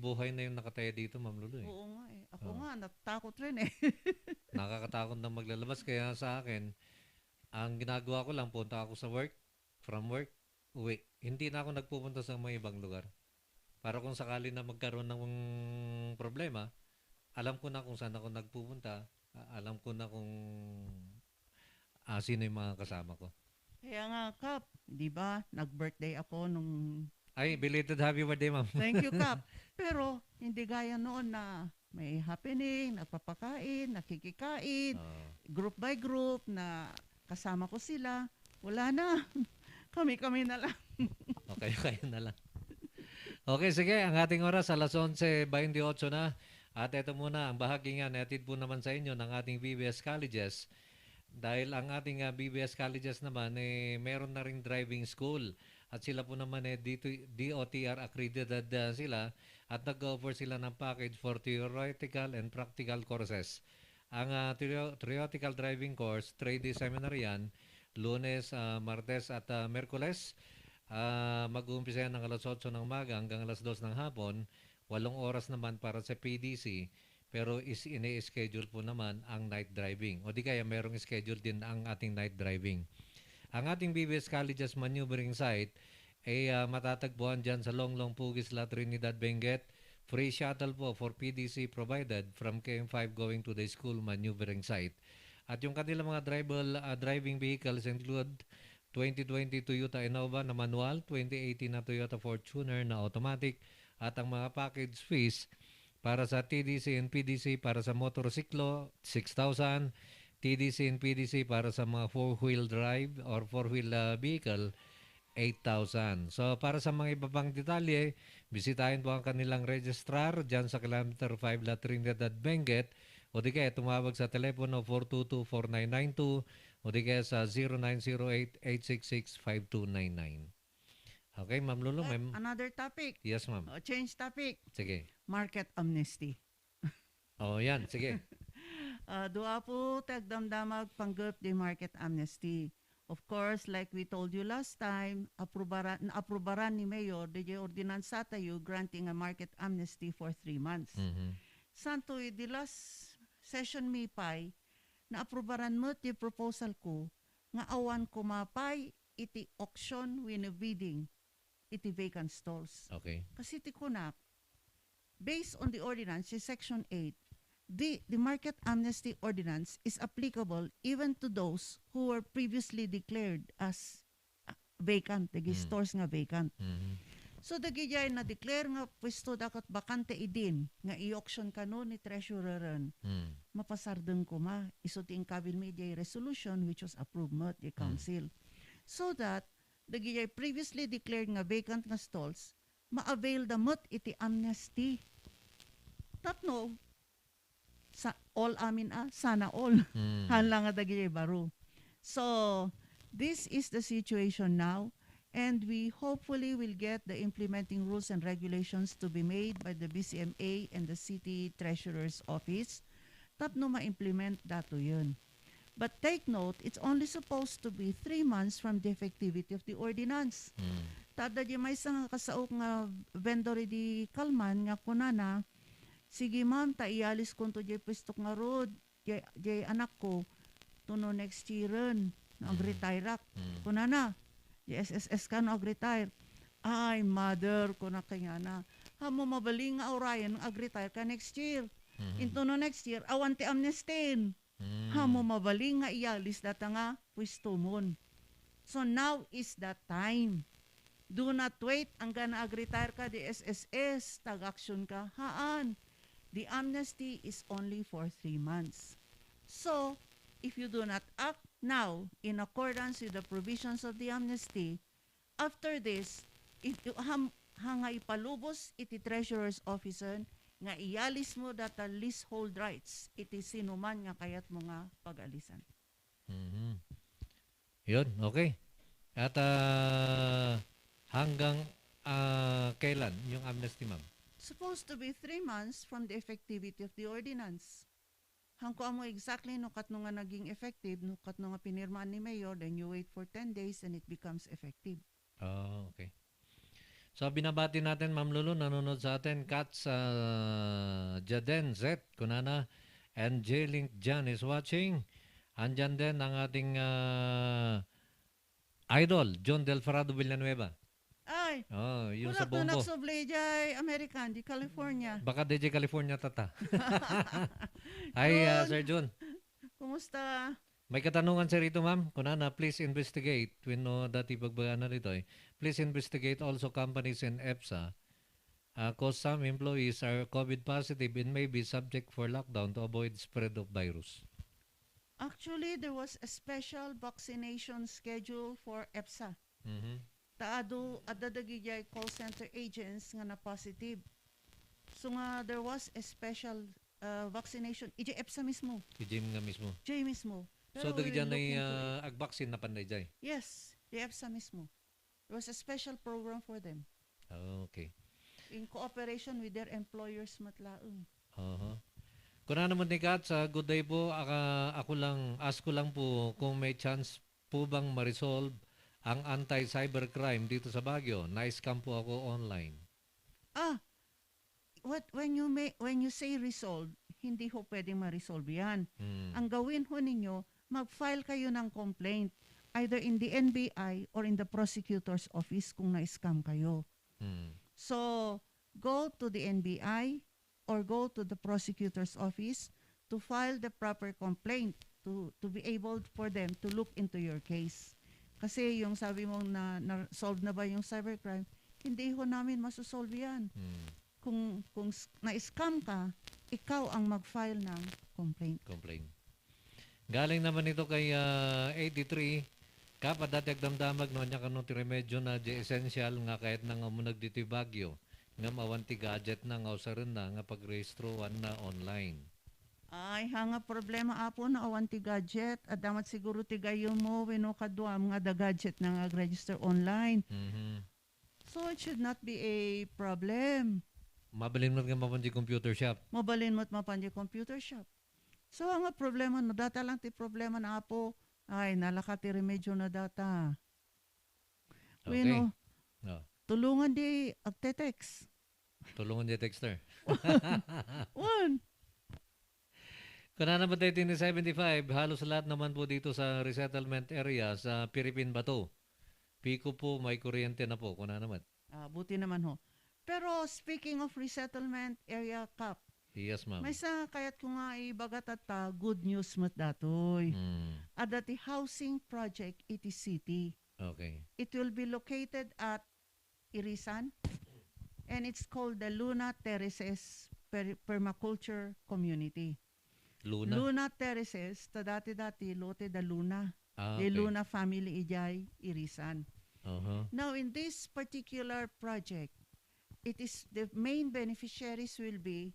buhay na yung nakataya dito, Ma'am Lulu. Oo nga eh. Ako nga, natakot rin eh. Nakakatakot na maglalabas. Kaya sa akin, ang ginagawa ko lang, punta ako sa work, from work, uwi. Hindi na ako nagpupunta sa mga ibang lugar. Para kung sakali na magkaroon ng problema, alam ko na kung saan ako nagpupunta, alam ko na kung sino yung mga kasama ko. Kaya nga, Kap, di ba, nag-birthday ako nung Ay, belated happy birthday, ma'am. Thank you, Kap. Pero hindi gaya noon na may happening, nagpapakain, nakikikain, group by group, na kasama ko sila. Wala na. Kami-kami na lang. Okay, kayo na lang. Okay, sige. Ang ating oras, alas 11:28 na. At ito muna, ang bahagi nga, natid po naman sa inyo ng ating BBS Colleges. Dahil ang ating BBS Colleges naman, meron na ring driving school. At sila po naman, DOTR accredited sila. At nag-offer sila ng package for theoretical and practical courses. Ang theoretical driving course, 3-day seminar yan, Lunes, Martes at Merkules. Mag-uumpisa yan ng alas 8 ng umaga hanggang alas 2 ng hapon. 8 oras naman para sa PDC. Pero ini-schedule po naman ang night driving. O di kaya merong schedule din ang ating night driving. Ang ating BBS Colleges maneuvering site ay matatagpuan dyan sa Longlong, Pugis, La Trinidad, Benguet. Free shuttle po for PDC provided from KM5 going to the school maneuvering site. At yung kanilang mga driving vehicles include 2020 Toyota Innova na manual, 2018 na Toyota Fortuner na automatic, at ang mga package fees para sa TDC and PDC para sa motorsiklo, 6,000, TDC and PDC para sa mga 4-wheel drive or 4-wheel vehicle, 8,000. So para sa mga iba pang detalye, bisitahin po ang kanilang registrar dyan sa kilometer 5 La Trinidad, Benguet, o di kaya tumawag sa telepono 422-4992 o di kaya sa 0908-866-5299. Okay, Ma'am Lulu. Another topic. Yes, ma'am. Change topic. Sige. Market amnesty. Yan. Sige. Dua po tagdamdamag panggap di market amnesty. Of course, like we told you last time, aprobaran ni Mayor the ordinansa tayo granting a market amnesty for 3 months. Santo, the last session mi pay, na aprobaran mo ti proposal ko, nga awan kumapay iti auction when bidding iti vacant stalls. Okay. Kasi ti kunak, based on the ordinance, section 8, the market amnesty ordinance is applicable even to those who were previously declared as vacant, the stores nga vacant. So dagijay na declare nga pwesto dapat bakante idin nga i-auction kano ni treasureran. Mapasardeng ko ma iso ti kabil media resolution which was approved mo the council. So that dagijay previously declared nga vacant nga stalls ma-avail damot iti amnesty. Tatno sa all amin sana all. Hala nga dagijay baro. So this is the situation now. And we hopefully will get the implementing rules and regulations to be made by the BCMA and the City Treasurer's Office. Tapno ma-implement dato yun. But take note, it's only supposed to be 3 months from the effectivity of the ordinance. Tada di may isang kasaok nga vendor di kalman nga kunana, sige ma'am, iyalis ko to jay pwestok nga road, jay anak ko, tuno next year nag-retire kunana. SSS ka na ag-retire. Ay, mother ko na kaya na. Hamo mabaling nga orayan ag-retire ka next year. Into no next year, awanti amnestin. Hamo mabaling nga iyalis data nga pwesto mon. So now is that time. Do not wait hanggang ag-retire ka di SSS, tag-action ka. Haan. The amnesty is only for 3 months. So, if you do not act now, in accordance with the provisions of the amnesty, after this, hanga ipalubos iti treasurer's officer nga iyalis mo data leasehold rights iti sinuman nga kayat mo nga pag-alisan. Yun, okay. At hanggang kailan yung amnesty, ma'am? Supposed to be 3 months from the effectivity of the ordinance. Hangko amo exactly no kat no nga naging effective, no kat no nga pinirmaan ni Mayor, then you wait for 10 days and it becomes effective. Okay. So binabati natin Ma'am Lulu, nanonood sa atin, Kat sa Jaden Z, kunana, and J-Link Jan is watching. Andyan din ang ating idol, John Delfarado Villanueva. Ay, yung sa wala Bombo. to nagsublay American, di California. Baka DJ California tata. Ay, Sir John. Kumusta? May katanungan sa rito, ma'am. Kunana, please investigate. We know dati pagbaga na rito. please investigate also companies in EPSA cause some employees are COVID positive and may be subject for lockdown to avoid spread of virus. Actually, there was a special vaccination schedule for EPSA. Mhm. Taado adadagijay call center agents nga na positive. So nga there was a special vaccination. Ije EPSA mismo. I-gym nga mismo. Jay mismo. So, Pero we dagi dyan will ay look into it. ag-vaccine na panday jay. Yes, the EPSA mismo. There was a special program for them Okay. in cooperation with their employers matlaong. Kung ano naman ni Kat, sa good day po, ask ko lang po kung may chance po bang ma-resolve ang anti-cybercrime dito sa Baguio. Na-scam po ako online. When you say resolve, hindi ho pwedeng ma-resolve yan. Hmm. Ang gawin ho ninyo, mag-file kayo ng complaint either in the NBI or in the prosecutor's office kung na-scam kayo. Hmm. So, go to the NBI or go to the prosecutor's office to file the proper complaint to be able for them to look into your case. Kasi yung sabi mo na-solve na ba yung cybercrime, hindi ho namin masosolve yan. Hmm. Kung na-scam ka, ikaw ang mag-file ng complaint. Galing naman ito kay 83. Kapadati agdamdamag no nya kanong remedyo na di essential nga kahit na nga munag dito Baguio. Nga mawanti gadget na nga usaron na nga pagrehistroan na online. Ay, hanga problema apo na awanti gadget at damat siguro tigayo mo weno kadwam nga da gadget na nga register online. Mhm. So it should not be a problem. Mabalin mo nga mapanji computer shop. Mabalin mo't mapanji computer shop. So ang problema no data lang ti problema na apo ay nalakati remedyo na data. Okay. Weno, No. tulungan di agte-text. Tulungan niya texter. One. Kung ano ba tayo 75, halos lahat naman po dito sa resettlement area sa Philippine Bato. Pico po, may kuryente na po. Kung ano naman. Buti naman ho. Pero speaking of resettlement area Kap, Yes, ma'am. may sa kayat ko nga ibagat at good news mat datoy. Adati housing project iti city. Okay. It will be located at Irisan and it's called the Luna Terraces Permaculture Community. Luna Terraces, ta dati lote da Luna. The Okay. Luna family ijay Irisan. Uh-huh. Now in this particular project, it is the main beneficiaries will be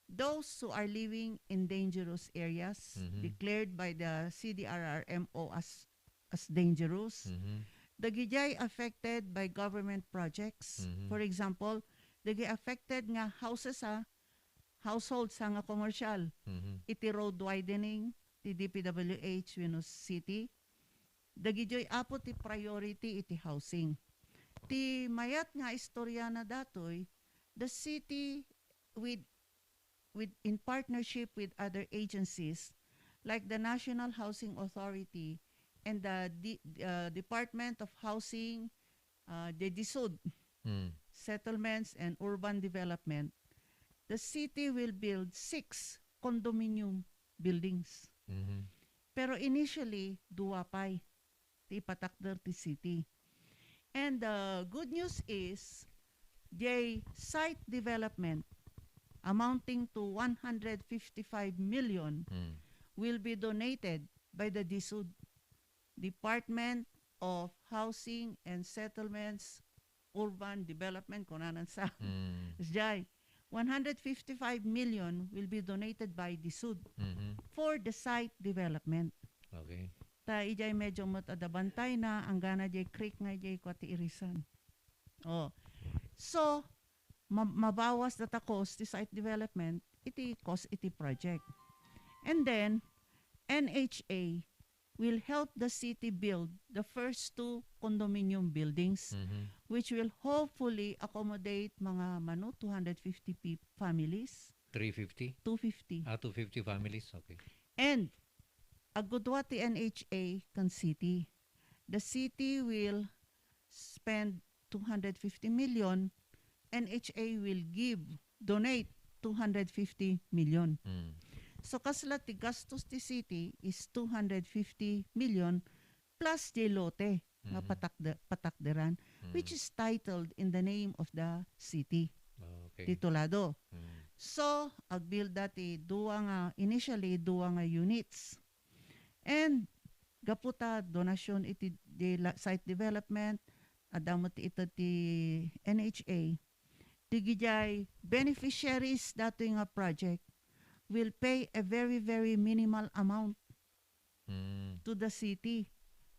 those who are living in dangerous areas declared by the CDRRMO as dangerous. Dagijay affected by government projects. For example, dagijay affected nga households nga commercial. Iti road widening, ti DPWH, Venus City. Dagijay apo ti priority iti housing. Ti mayat nga istorya na datoy, the city with in partnership with other agencies like the National Housing Authority and the Department of Housing, the DSUD, Settlements and Urban Development, the city will build 6 condominium buildings. Pero initially, duwapay ti patakder ti city. And the good news is, the site development amounting to 155 million will be donated by the DSUD, Department of Housing and Settlements, Urban Development, kunanan sa Jai. 155 million will be donated by DSUD for the site development. Okay. Ta ijay medyo matadabantay na ang gana jay creek nga jay kwati irisan. So, mabawas data cost ti site development, iti cost iti project. And then, NHA will help the city build the first 2 condominium buildings which will hopefully accommodate mga 250 families. 350? 250. 250 families. Okay. And agudwati NHA kan city. The city will spend 250 million. NHA will donate 250 million. So kasla ti gastos ti city is 250 million plus di lote. nga patakderan, which is titled in the name of the city. Okay. Titulado. So, agbuild dati initially duwa nga units. And gaputa donasyon iti site development adamot ito ti NHA. Tigijay beneficiaries dato nga project will pay a very very minimal amount to the city.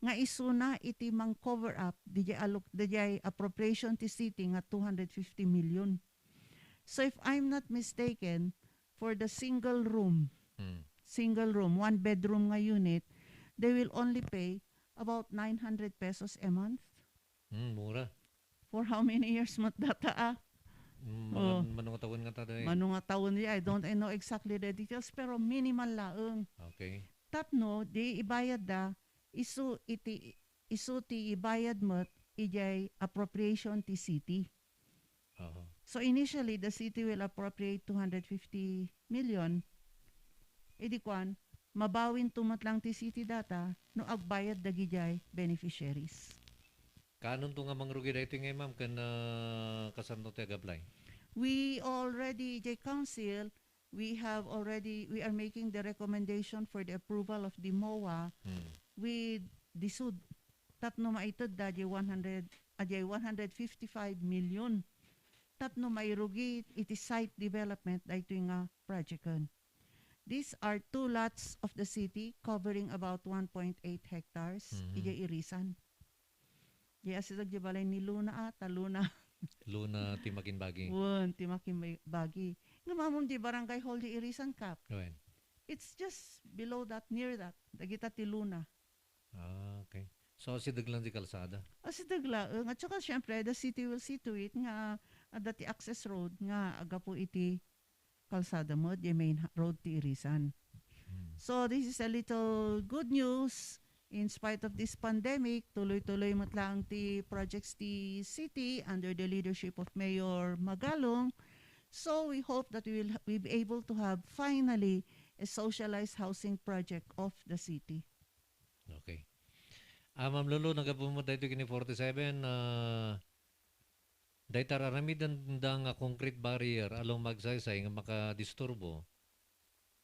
Nga isuna iti mang cover up dijay appropriation ti city nga 250 million. So if I'm not mistaken, for the single room, one bedroom nga unit, they will only pay about 900 pesos a month. Mura. For how many years mat data Manong tawon nga tayo. Manong taon I know exactly the details, pero minimal laeng. Okay. Tapno, di ibayad da, isu ti ibayad mo, ijay appropriation ti city. So initially, the city will appropriate 250 million. Kwan, mabawin tumat lang ti city data no agbayad dagijay beneficiaries. Kanon to nga mangrugi dito nga ma'am kan kasano ti agablay? We already, council, we are making the recommendation for the approval of the MOA with the SUD. Tapno maitod da 155 million. Tapno mairugi iti site development dahito nga projecton. These are 2 lots of the city covering about 1.8 hectares. Ija irisan. Di asitag di balay ni Luna Luna Timakin Bagi. Timakin Bagi. Nga mamum di barangay hall di irisan kap. Right. It's just below that, near that. Dagita ti Luna. Okay. So sidag lang di kalsada. Sidag lang. At saka syempre, the city will see to it nga dati access road nga aga po iti kalsada mo, the main road ti irisan. So this is a little good news. In spite of this pandemic, tuloy-tuloy matlang ti projects ti city under the leadership of Mayor Magalong. So we hope that we will be able to have finally a socialized housing project of the city. Okay. Ma'am Lulu, nagapumot dito kini 47, dahil tararamidan nga concrete barrier along magsaysay nga makadisturbo,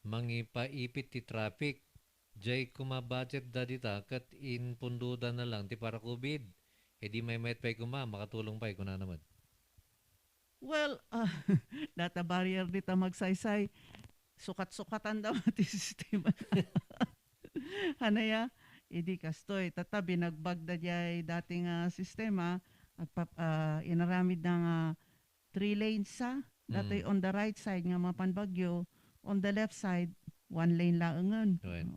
mangipaipit ti traffic, jay kumabudget da dita, kat inpundudan na lang ti para COVID, di may pay kuma, makatulong pa kuna naman. Well, data barrier dita magsaysay, sukat-sukatan daw ti sistema. Hanaya, idi kastoy, tatabi nagbagda jay dating sistema, inaramid ng 3 lanes dati on the right side nga mapanbagyo, on the left side 1 lane laangan. Right.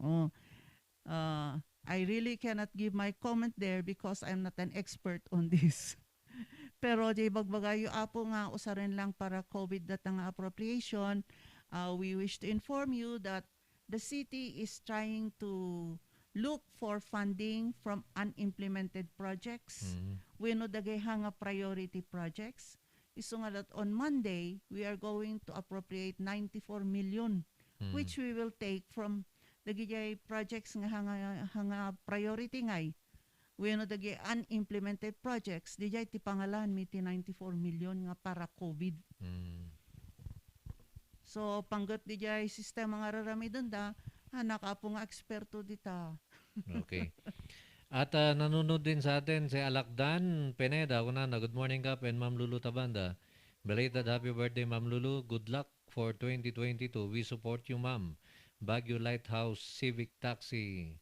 I really cannot give my comment there because I'm not an expert on this. Pero jay bagbagayo apo nga usarin lang para COVID data nga appropriation, we wish to inform you that the city is trying to look for funding from unimplemented projects. We know dagay nga priority projects. Iso nga that on Monday, we are going to appropriate 94 million, which we will take from dagay projects nga priority ngay. We know dagay unimplemented projects, dijay ti pangalan mi ti 94 million nga para COVID. So panggat dijay sistema nga raramidon da, nakapo nga eksperto dita. Okay. At nanonood din sa atin si Alakdan Pineda. Good morning Kap and Ma'am Lulu Tabanda. Belated happy birthday Ma'am Lulu. Good luck for 2022. We support you Ma'am. Baguio Lighthouse Civic Taxi.com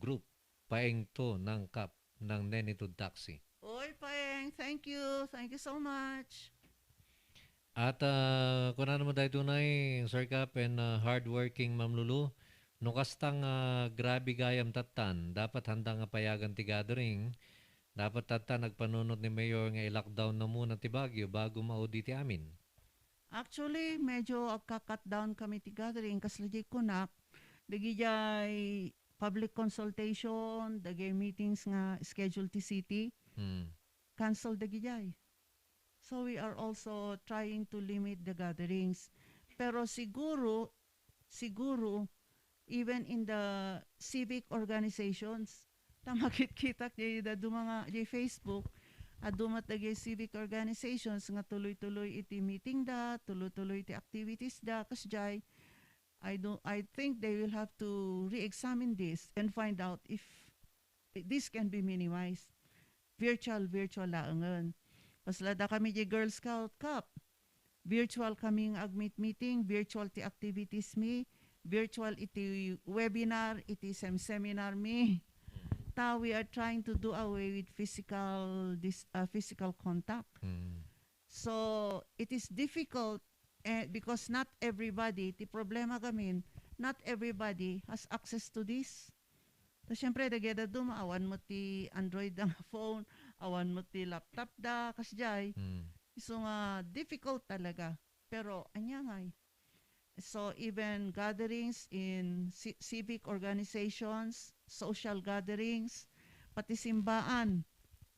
Group. Paeng to ng Kap ng Nenitude Taxi. Oy Paeng, thank you. Thank you so much. At kung ano mo dahil tunay, Sir Kap and hardworking Ma'am Lulu, no kastang grabe gayam tatan, dapat handa nga payagan ti gathering, dapat tatan nagpanunod ni Mayor nga i-lockdown na muna ti Baguio bago maudi ti amin. Actually, medyo agka-cut down kami ti gathering kasi lagi kunak, dagijay public consultation, dagay meetings nga schedule ti city, cancel dagijay. So we are also trying to limit the gatherings. Pero siguro, even in the civic organizations, tamakit-kita kay da mga di Facebook at dumat dagay civic organizations nga tuloy-tuloy iti meeting da, tuloy-tuloy iti activities da kasjay. I think they will have to re-examine this and find out if this can be minimized. Virtual laangan. Paslada kami di Girl Scout Cup. Virtual kaming meeting, virtual ti activities mi, virtual iti webinar, iti seminar mi. We are trying to do away with physical contact. So it is difficult because not everybody, ti problema kami, not everybody has access to this. So syempre dageda awan mo ti Android ang phone, awan mo ti laptop da kasjay. So nga difficult talaga. Pero anya ngay. So even gatherings in civic organizations, social gatherings, pati simbaan,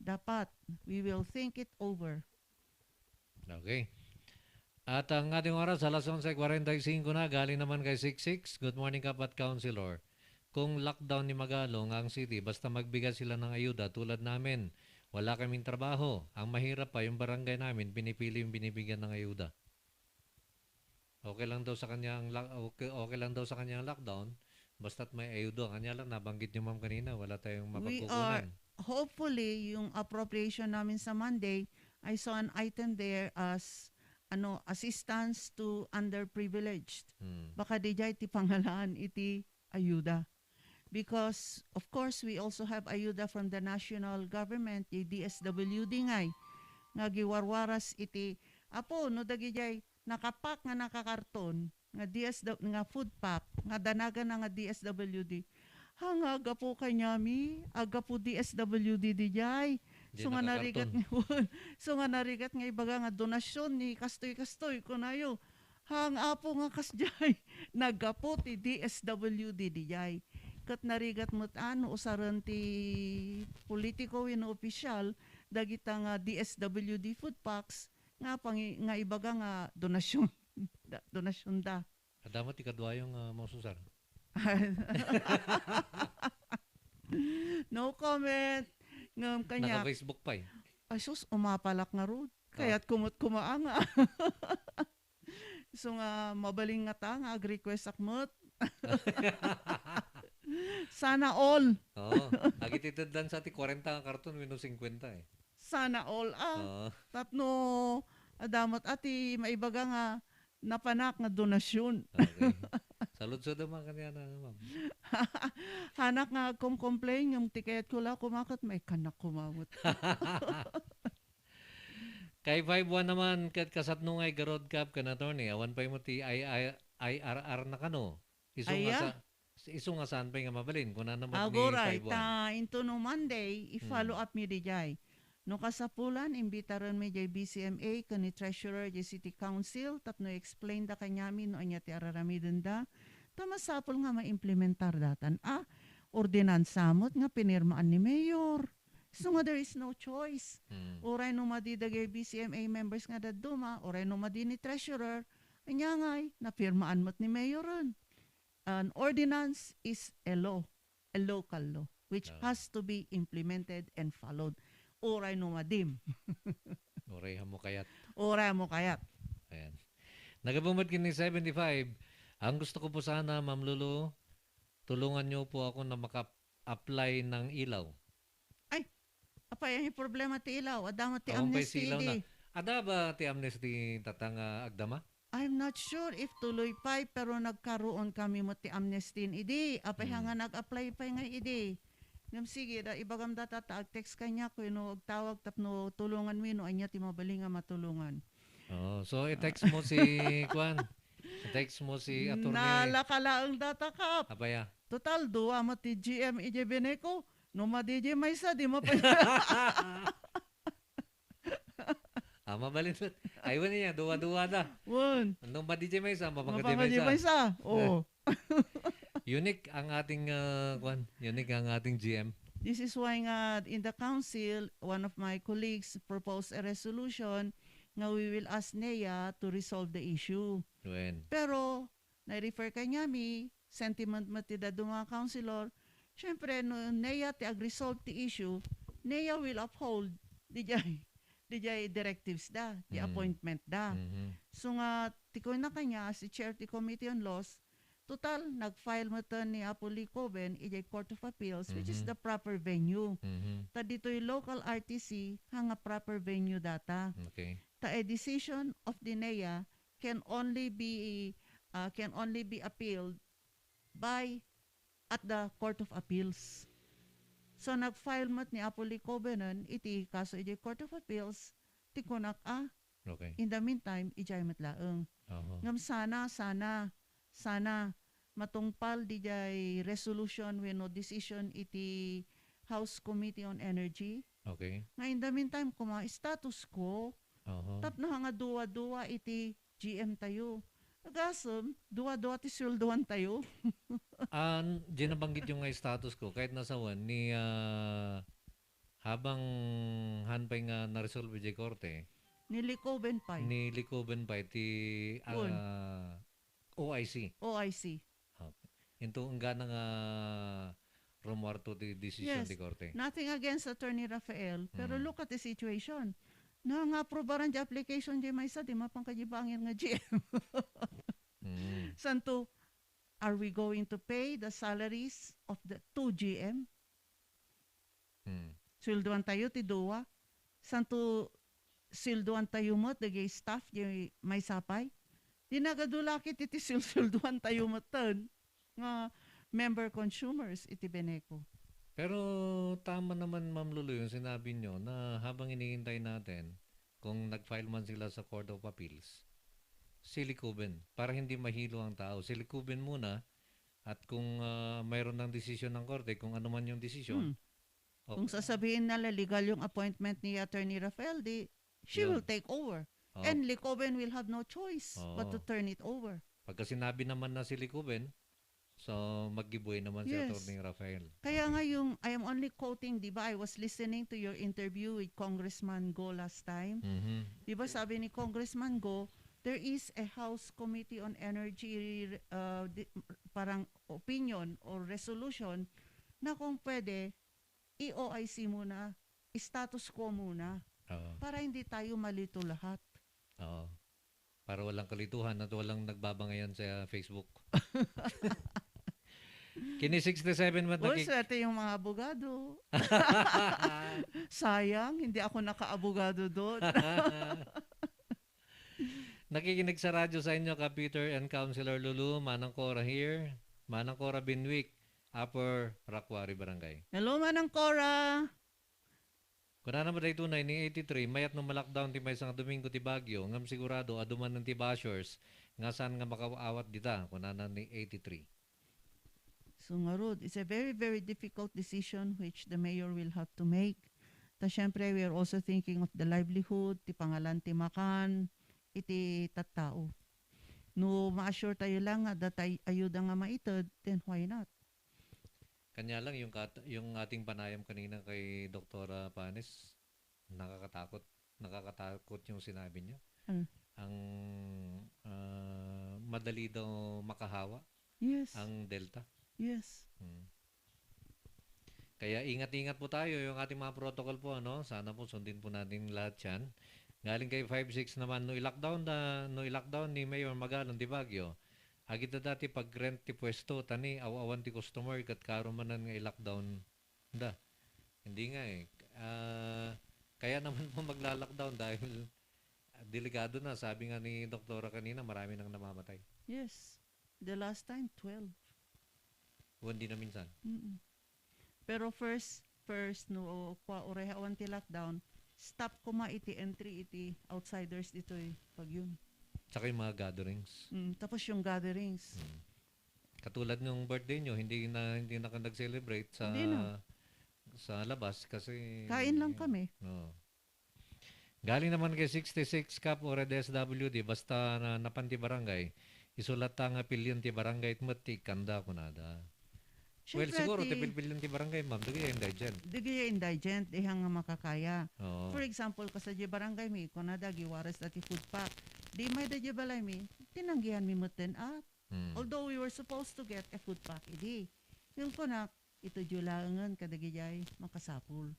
dapat we will think it over. Okay. At ang ating oras, alas 11:45 na, galing naman kay 66. Good morning, Kapat Councilor. Kung lockdown ni Magalong ang city, basta magbigay sila ng ayuda tulad namin, wala kaming trabaho. Ang mahirap pa, yung barangay namin, pinipili yung binibigyan ng ayuda. Okay lang daw sa kanyang lockdown, basta't may ayuda. Kanya lang, nabanggit niyo ma'am kanina, wala tayong mapagkukunan. Hopefully, yung appropriation namin sa Monday, I saw an item there as assistance to underprivileged. Baka di jay ti pangalaan iti ayuda. Because, of course, we also have ayuda from the national government, yung DSWD ngay, nga giwarwaras iti, no dagi jay, nakapak nga nakakarton, nga food pack, nga danaga na nga DSWD. Hanga aga po kanyami, aga po DSWD di jay. So nga narigat nga ibaga nga donasyon ni kastoy kunayo. Hanga po nga kasjay, nagapo ti DSWD di jay. Kat narigat mo't usaran ti politiko wino opisyal, dagita nga DSWD food packs, nga ibaga nga donasyon da. Adamat ikadwa yung maususar. No comment. Ngam kanya. Naka-Facebook pa eh. Asus, umapalak nga rod. Kaya't kumaanga. So nga, mabaling nga ta, nga ag-request akmot. Sana all. Oo. Agititid lang sa ati 40 nga karton, wino 50 eh. Sana all. Tapno, adamat ati, maibaga nga, napanak nga donasyon. Okay. Salud-sud naman kanya na, ma'am. Hanak nga complain yung tikayat ko lang kumakot, may kanak kumamot. Kay 5-1 naman, kat kasatno ngay garod kap ka na to ni, awan pa mo ti IRR na kano. Iso nga saan pa nga mabalin, kung na naman ni 5-1. Into no Monday, i-follow up mi di jay. No kasapulan, imbitaran mi jay BCMA, kani treasurer jay city council, tapno explain da kanyami no anya ti araramiden da. Tamasapol nga ma-implementar datan. Ordinansa mo't nga pinirmaan ni mayor. So nga there is no choice. Oray no madidagay BCMA members nga daduma, oray no madi ni treasurer, anya ngay, napirmaan mo't ni mayoran. An ordinance is a law, a local law, which has to be implemented and followed. Oray no madim. Oray mo kayat. Oray mo kayat. Ayan. Nagabumad kini 75. Ang gusto ko po sana, Ma'am Lulu, tulungan niyo po ako na maka-apply ng ilaw. Ay, apay yung problema ti ilaw. Adama ti amnesty di. Ada ba ti amnesty tatang agdama? I'm not sure if tuloy pa, pero nagkaroon kami mo ti amnesty idi. Apay nga nag-apply pa nga idi. Ngam sige, ibagam data text kanya ko tawag tapno tulungan mo no anya ti mabaling nga matulungan. So i-text mo si Kwan. I-text mo si attorney. Nalakalaang data kap. Abaya. Total duwa mo ti GM ije beneko. No ma-DJ may isa di mo pa. Mabalin. Aywan niya, duwa-duwa da. Nung ma-DJ may isa, mapaka-DJ may isa. Oo. Unique ang ating unique ang ating GM. This is why nga in the council, one of my colleagues proposed a resolution nga we will ask NEA to resolve the issue. Pero na-refer kanya sentiment mati da mga councilor, Siyempre, no NEA ti ag-resolve ti issue, NEA will uphold di jay directives da, di appointment da. So nga, tikoy na kanya, si Chair ti Committee on Laws, total, nag-file mo to ni Apoli Coben, ijay Court of Appeals, which is the proper venue. Ta dito'y local RTC, hanga proper venue data. Okay. Ta a decision of the NEA can only be appealed by at the Court of Appeals. So nag-file mat ni Apoli Cobenan iti kaso iti Court of Appeals ti kunak Okay. in the meantime ijay matlaeng. Ngam sana matungpal di jay resolution when no decision iti House Committee on Energy. Okay. Nga in the meantime kuma status quo tapno nga duwa-duwa iti GM tayo. Agasem, duwa-duwa ti sulduan tayo. Di nabanggit yung nga status ko kahit nasa one ni habang hanpay nga na-resolve di korte Nilikoben pa. nilikoben pa iti OIC. OIC. Into ang gana nga rumwarto ti decision Yes. di korte. Nothing against Attorney Rafael, pero look at the situation. Na nga aprobaran di application di may isa, di mapangkajibangin nga GM. Santo, are we going to pay the salaries of the 2 GM? Silduan tayo ti duwa. Santo, silduan tayo mo, dagay staff di may sapay. Di nagadulakit iti silduan tayo mo ton nga member consumers iti Beneco. Pero tama naman Ma'am Lulu yung sinabi nyo na habang hinihintay natin kung nag-file man sila sa Court of Appeals, silikuben para hindi mahilo ang tao. Silikuben muna at kung mayroon ng desisyon ng korte, kung ano man yung desisyon. Kung sasabihin nila legal yung appointment ni Attorney Rafael, she will take over. And Licoben will have no choice but to turn it over. Pagka sinabi naman na silikuben, so mag-giveaway naman si Attorney Rafael. Kaya nga I am only quoting, di ba, I was listening to your interview with Congressman Go last time. Di ba sabi ni Congressman Go, there is a House Committee on Energy parang opinion or resolution na kung pwede, i-OIC muna, status quo muna, para hindi tayo malito lahat. Oo. Para walang kalituhan at walang nagbabangayan sa Facebook. Kini 67 mat swerte yung mga abogado. Sayang, hindi ako naka-abogado doon. Nakikinig sa radyo sa inyo ka Peter and Councilor Lulu, Manang Cora here, Manang Cora Binwick, Upper Rakwari Barangay. Hello, Manang Cora. Kung na naman ito na ni 83, mayat nung malakdown ti may isang Domingo ti Baguio, ngam sigurado aduman ng ti bashers, nga saan nga makaawat dita, kung na ni 83. So nga Rod, it's a very, very difficult decision which the mayor will have to make. Ta syempre, we are also thinking of the livelihood, ti pangalan ti makan, iti tattao. No, ma-assure tayo lang that ayuda nga maitod, then why not? Kanya lang yung ating panayam kanina kay Dr. Panes, nakakatakot yung sinabi niya. Ang madali daw makahawa. Yes. Ang Delta. Yes. Kaya ingat-ingat po tayo yung ating mga protocol po, ano? Sana po sundin po natin lahat 'yan. Galing kay 56 naman no i-lockdown ni Mayor Magalon di Baguio. Agita dati pag rent ti pwesto tani awawan ti customer kat karo manan nga i-lockdown da. Hindi nga kaya naman po magla-lockdown dahil delikado na, sabi nga ni doktora kanina, marami nang namamatay. Yes. The last time 12. Hindi na minsan. Pero first no kwa orehawan ti lockdown, stop kuma iti entry iti outsiders dito pag yun. Tsaka yung mga gatherings. Tapos yung gatherings. Katulad ng birthday nyo, hindi na ka nag-celebrate sa labas kasi kain lang kami. Galing naman kay 66 Cap or DSWD basta na napanti barangay, isulat nga pilyon ti barangay at mati kanda kunada. Well, siguro ti pilyon ti barangay, ma'am, dugay indigent. Dugay indigent ihang nga makakaya. Oo. For example, kasi di barangay mi kunada giwares dati food pack. Di may da di balay mi, tinanggihan mi muten at. Although we were supposed to get a food pack idi. Yung kunak ito julangan kadagijay makasapul.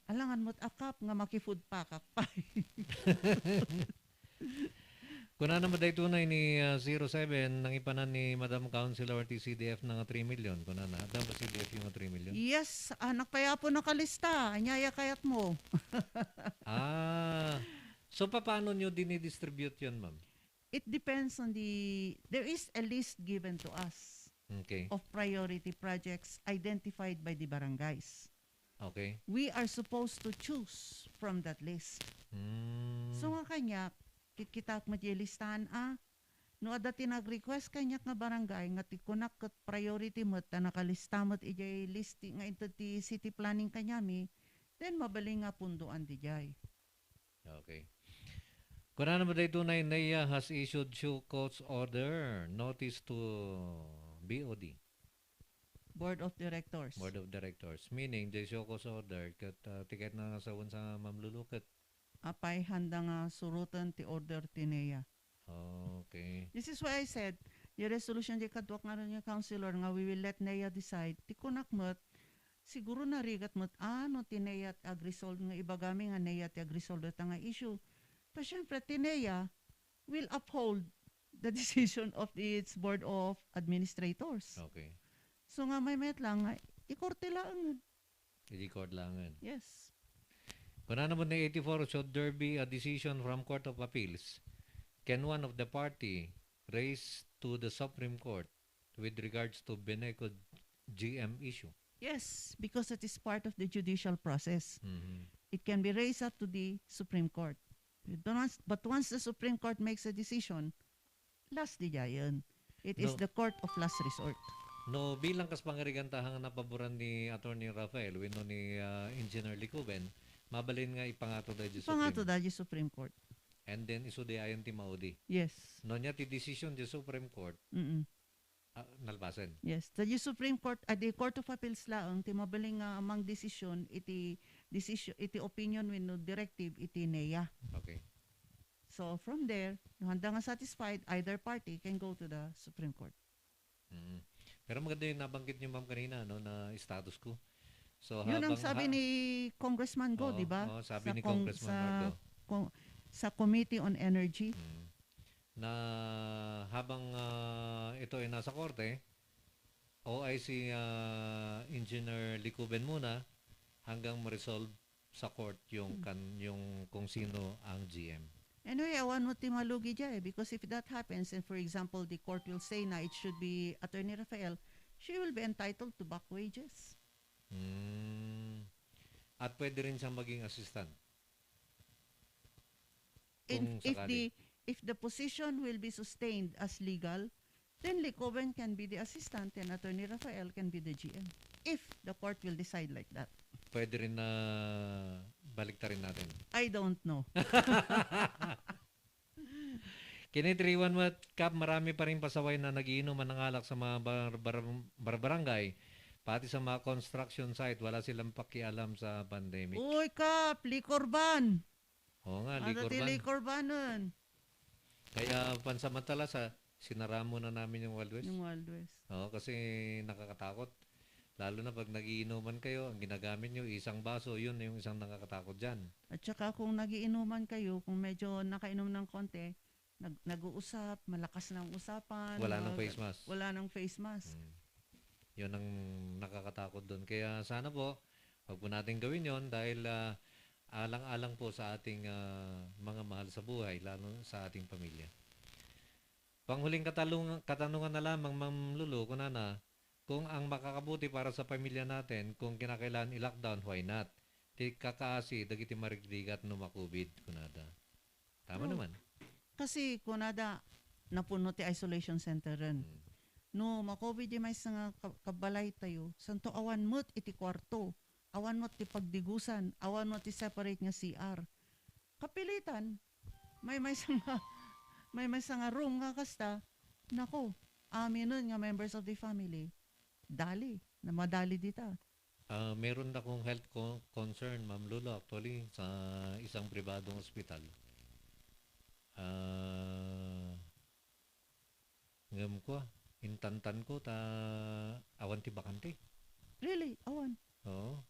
Alangan mo't akap nga maki-food pack pa. Kuna naman day tunay ni 07 nang ipanan ni Madam Councilor TCDF ng 3 million. Kuna na. Adam ba CDF yung 3 million? Yes, anak pa po nakalista. Anyaya kayat mo. So paano nyo dinidistribute yun, ma'am? It depends on there is a list given to us Okay. of priority projects identified by the barangays. Okay. We are supposed to choose from that list. So nga kanya, kikitak mo di listahan no ada tinag-request kanya nga barangay nga tikunak kat priority mo ta nakalista mo ijay listing nga ito ti city planning kanyami, then mabaling nga punduan di jay. Okay. Kuna naman day tunay NAIA has issued show cause order notice to BOD. Board of Directors. Board of Directors. Meaning, the show cause order kat tiket na sa sa mamlulukat. Apay handa nga surutan ti order ti NEA. Okay. This is why I said, yung resolution di kadwak nga rin yung councilor nga we will let NEA decide, ti kunak mo't, siguro na rigat mo't, no ti NEA at agrisol nga ibagami nga NEA ti agrisol ito nga issue. Pero syempre, ti NEA will uphold the decision of its Board of Administrators. Okay. So nga may met lang, nga, ikorte lang. I-record langan. Yes. Kuna naman ni 84, should there be a decision from Court of Appeals, can one of the party raise to the Supreme Court with regards to Beneco GM issue? Yes, because it is part of the judicial process. Mhm. It can be raised up to the Supreme Court. But once the Supreme Court makes a decision, last di jayan. It is No. the court of last resort. No, bilang kas pangarigantahan na paboran ni Attorney Rafael, wino ni Engineer Licuben, mabalin nga ipangato dahil sa Pangato Supreme. da Supreme Court. And then isudayan ti Maudi. Yes. No niya ti decision di Supreme Court, Mm-mm. nalbasen. Yes. The Supreme Court, the Court of Appeals laang, ti mabaling nga amang decision, iti opinion with no directive, iti NEA. Okay. So from there, no handa nga satisfied, either party can go to the Supreme Court. Mm. Pero maganda yung nabanggit niyo ma'am kanina no na status ko. So Yun ang sabi ni Congressman Go, Oo, di ba? oo, sabi ni Congressman Marco. Sa Committee on Energy. Na habang ito ay nasa korte, OIC Engineer Licuben muna hanggang ma-resolve sa court yung yung kung sino ang GM. Anyway, awan mo ti malugi dyan because if that happens and for example the court will say na it should be Attorney Rafael, she will be entitled to back wages. At pwede rin siyang maging assistant. And Kung sakali. if the position will be sustained as legal, then Licoben can be the assistant and Attorney Rafael can be the GM. If the court will decide like that. Pwede rin na baliktarin natin. I don't know. Kini 311 Cap, marami pa rin pasaway na nagiinuman ng alak sa mga barangay, pati sa mga construction site, wala silang pakialam sa pandemic. Uy, Kap, likorban. Oo nga, Ano ti likorban. likorbanon? Kaya pansamantala sinara muna namin yung Wild West. Yung Wild West. Oo, kasi nakakatakot. Lalo na pag nagiinuman kayo, ang ginagamit nyo, isang baso, yun yung isang nakakatakot dyan. At saka kung nagiinuman kayo, kung medyo nakainom ng konti, nag-uusap, malakas ng usapan. Wala nang face mask. Wala nang face mask. Yun ang nakakatakot doon. Kaya sana po, wag po natin gawin yon dahil alang-alang po sa ating mga mahal sa buhay, lalo sa ating pamilya. Panghuling katanungan na lamang, Ma'am Lulu, kung ang makakabuti para sa pamilya natin, kung kinakailangan i-lockdown, why not? Di kakaasi, dagiti marigdigat no makubid, kunada. Tama naman. Kasi kunada, napuno ti isolation center rin. No, makovid di may nga kabalay tayo, santo awan mo't iti kwarto, awan mo't ti pagdigusan, awan mo't ti separate nga CR. Kapilitan, may sanga room nga kasta, nako, amin nun nga members of the family, dali, na madali dita. Meron akong health concern, Ma'am Lulu, actually, sa isang pribadong ospital. Ngam ko, intantan ko, awan ti bakante. Really, awan. Oo.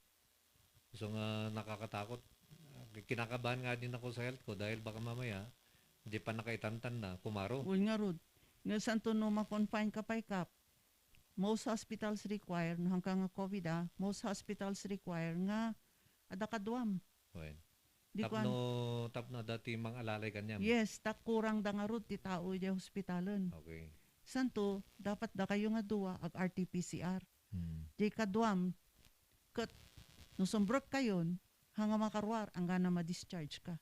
So nga nakakatakot. Kinakabahan nga din ako sa health ko dahil baka mamaya hindi pa nakaitantan na kumaro. Uy nga rod. Nga santo no ma-confine ka pa'y kap. Most hospitals require, no hanggang nga COVID most hospitals require nga ada kadwam. Well, Di ko an- tapno dati mang alalay kanyam. Yes, tak kurang da nga rod ti tao di hospitalan. Okay. Santo, dapat da kayo nga duwa ag RT-PCR. Di kadwam, kat no sombrok kayon, hanga makarwar, ang gana ma-discharge ka.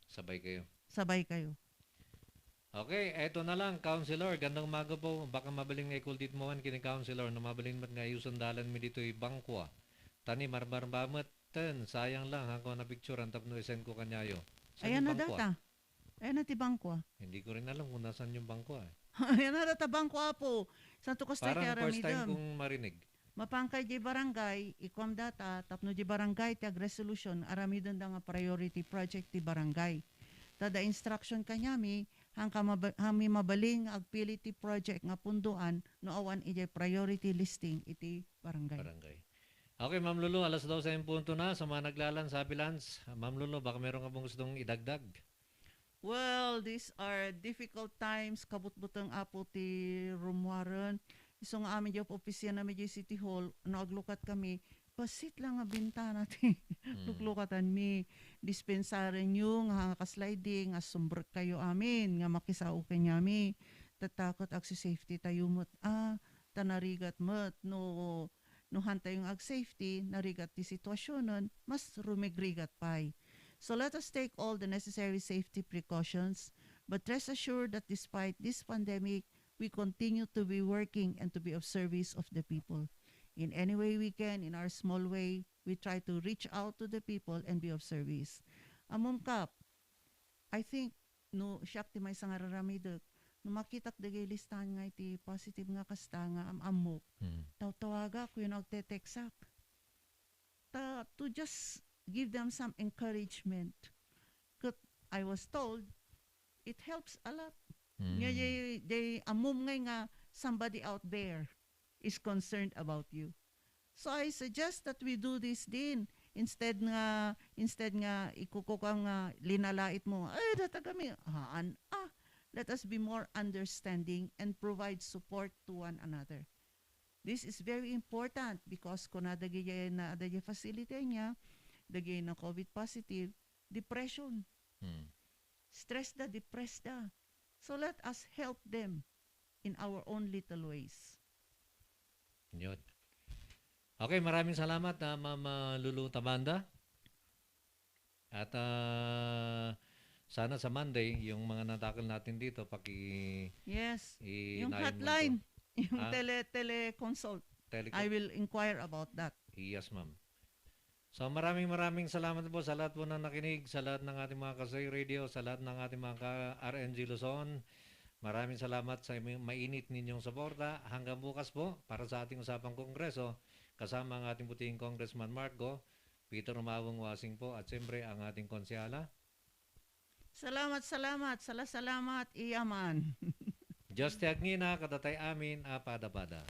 Sabay kayo. Sabay kayo. Okay, eto na lang, Counselor. Gandang umaga po. Baka mabaling nga ikuldit mo man kini Counselor na mabaling mat nga yusundalan mi dito bangkwa. Tani marmar bamet ten. Sayang lang hangko na picture ang tapno isend ko kanyayo. Saan Ayan yung na bangkwa? data. Ayan na ti bangkwa. Hindi ko rin alam kung nasaan yung bangkwa. Ayan na data bangkwa po. Santo Costa Parang kaya first time ramidam. kong marinig. Mapangkay di barangay, ikom data, tapno di barangay tiag resolution, aramidon da nga priority project ti barangay. Tada instruction kanyami, hami mabaling agpili ti project nga punduan, no awan iti priority listing iti barangay. Barangay. Okay, Ma'am Lulu, alas 12 yung punto na sa mga naglalan sa ambulance. Ma'am Lulu, baka meron ka pong gustong idagdag? Well, these are difficult times, kabut-butang apo ti rumwaran. Iso nga amin yung opisya namin yung City Hall, naglukat kami, pasit lang nga bintana ti luklukatan mi. Dispensarin nyo nga kasliding, nga sumbrek kayo amin, nga makisao kanyami. Tatakot ag si safety tayo mo't, tanarigat mo't, no hantay yung ag safety, narigat ti sitwasyonon, mas rumigrigat pa'y. So let us take all the necessary safety precautions, but rest assured that despite this pandemic, we continue to be working and to be of service of the people. In any way we can, in our small way, we try to reach out to the people and be of service. Amom kap, I think, no, siyak ti may sangararamidag, no makitak dagay listahan nga iti positive nga kasta nga amok, tawaga ko yung nagteteksak. To just give them some encouragement. Kat I was told, it helps a lot. Nga they amum nga somebody out there is concerned about you. So I suggest that we do this din. Instead nga ikukukang linalait mo, ay data kami, let us be more understanding and provide support to one another. This is very important because kung nadagay na adagay facility niya, dagay na COVID positive, depression. Stress da, depressed da. So let us help them in our own little ways. Yun. Okay, maraming salamat Ma'am Lulu Tabanda. At sana sa Monday, yung mga natakal natin dito, Yes, yung inaayos mo hotline, to. yung teleconsult. I will inquire about that. Yes, ma'am. So maraming salamat po sa lahat po na nakinig, sa lahat ng ating mga Kasay Radio, sa lahat ng ating mga RNG Luzon. Maraming salamat sa mainit ninyong suporta. Hanggang bukas po para sa ating usapang kongreso, kasama ang ating puting Congressman Marco, Peter Umawang Wasing po, at siyempre ang ating konsyala. Salamat, iyaman. Diyos ti agnina, kadatay amin, apada-pada.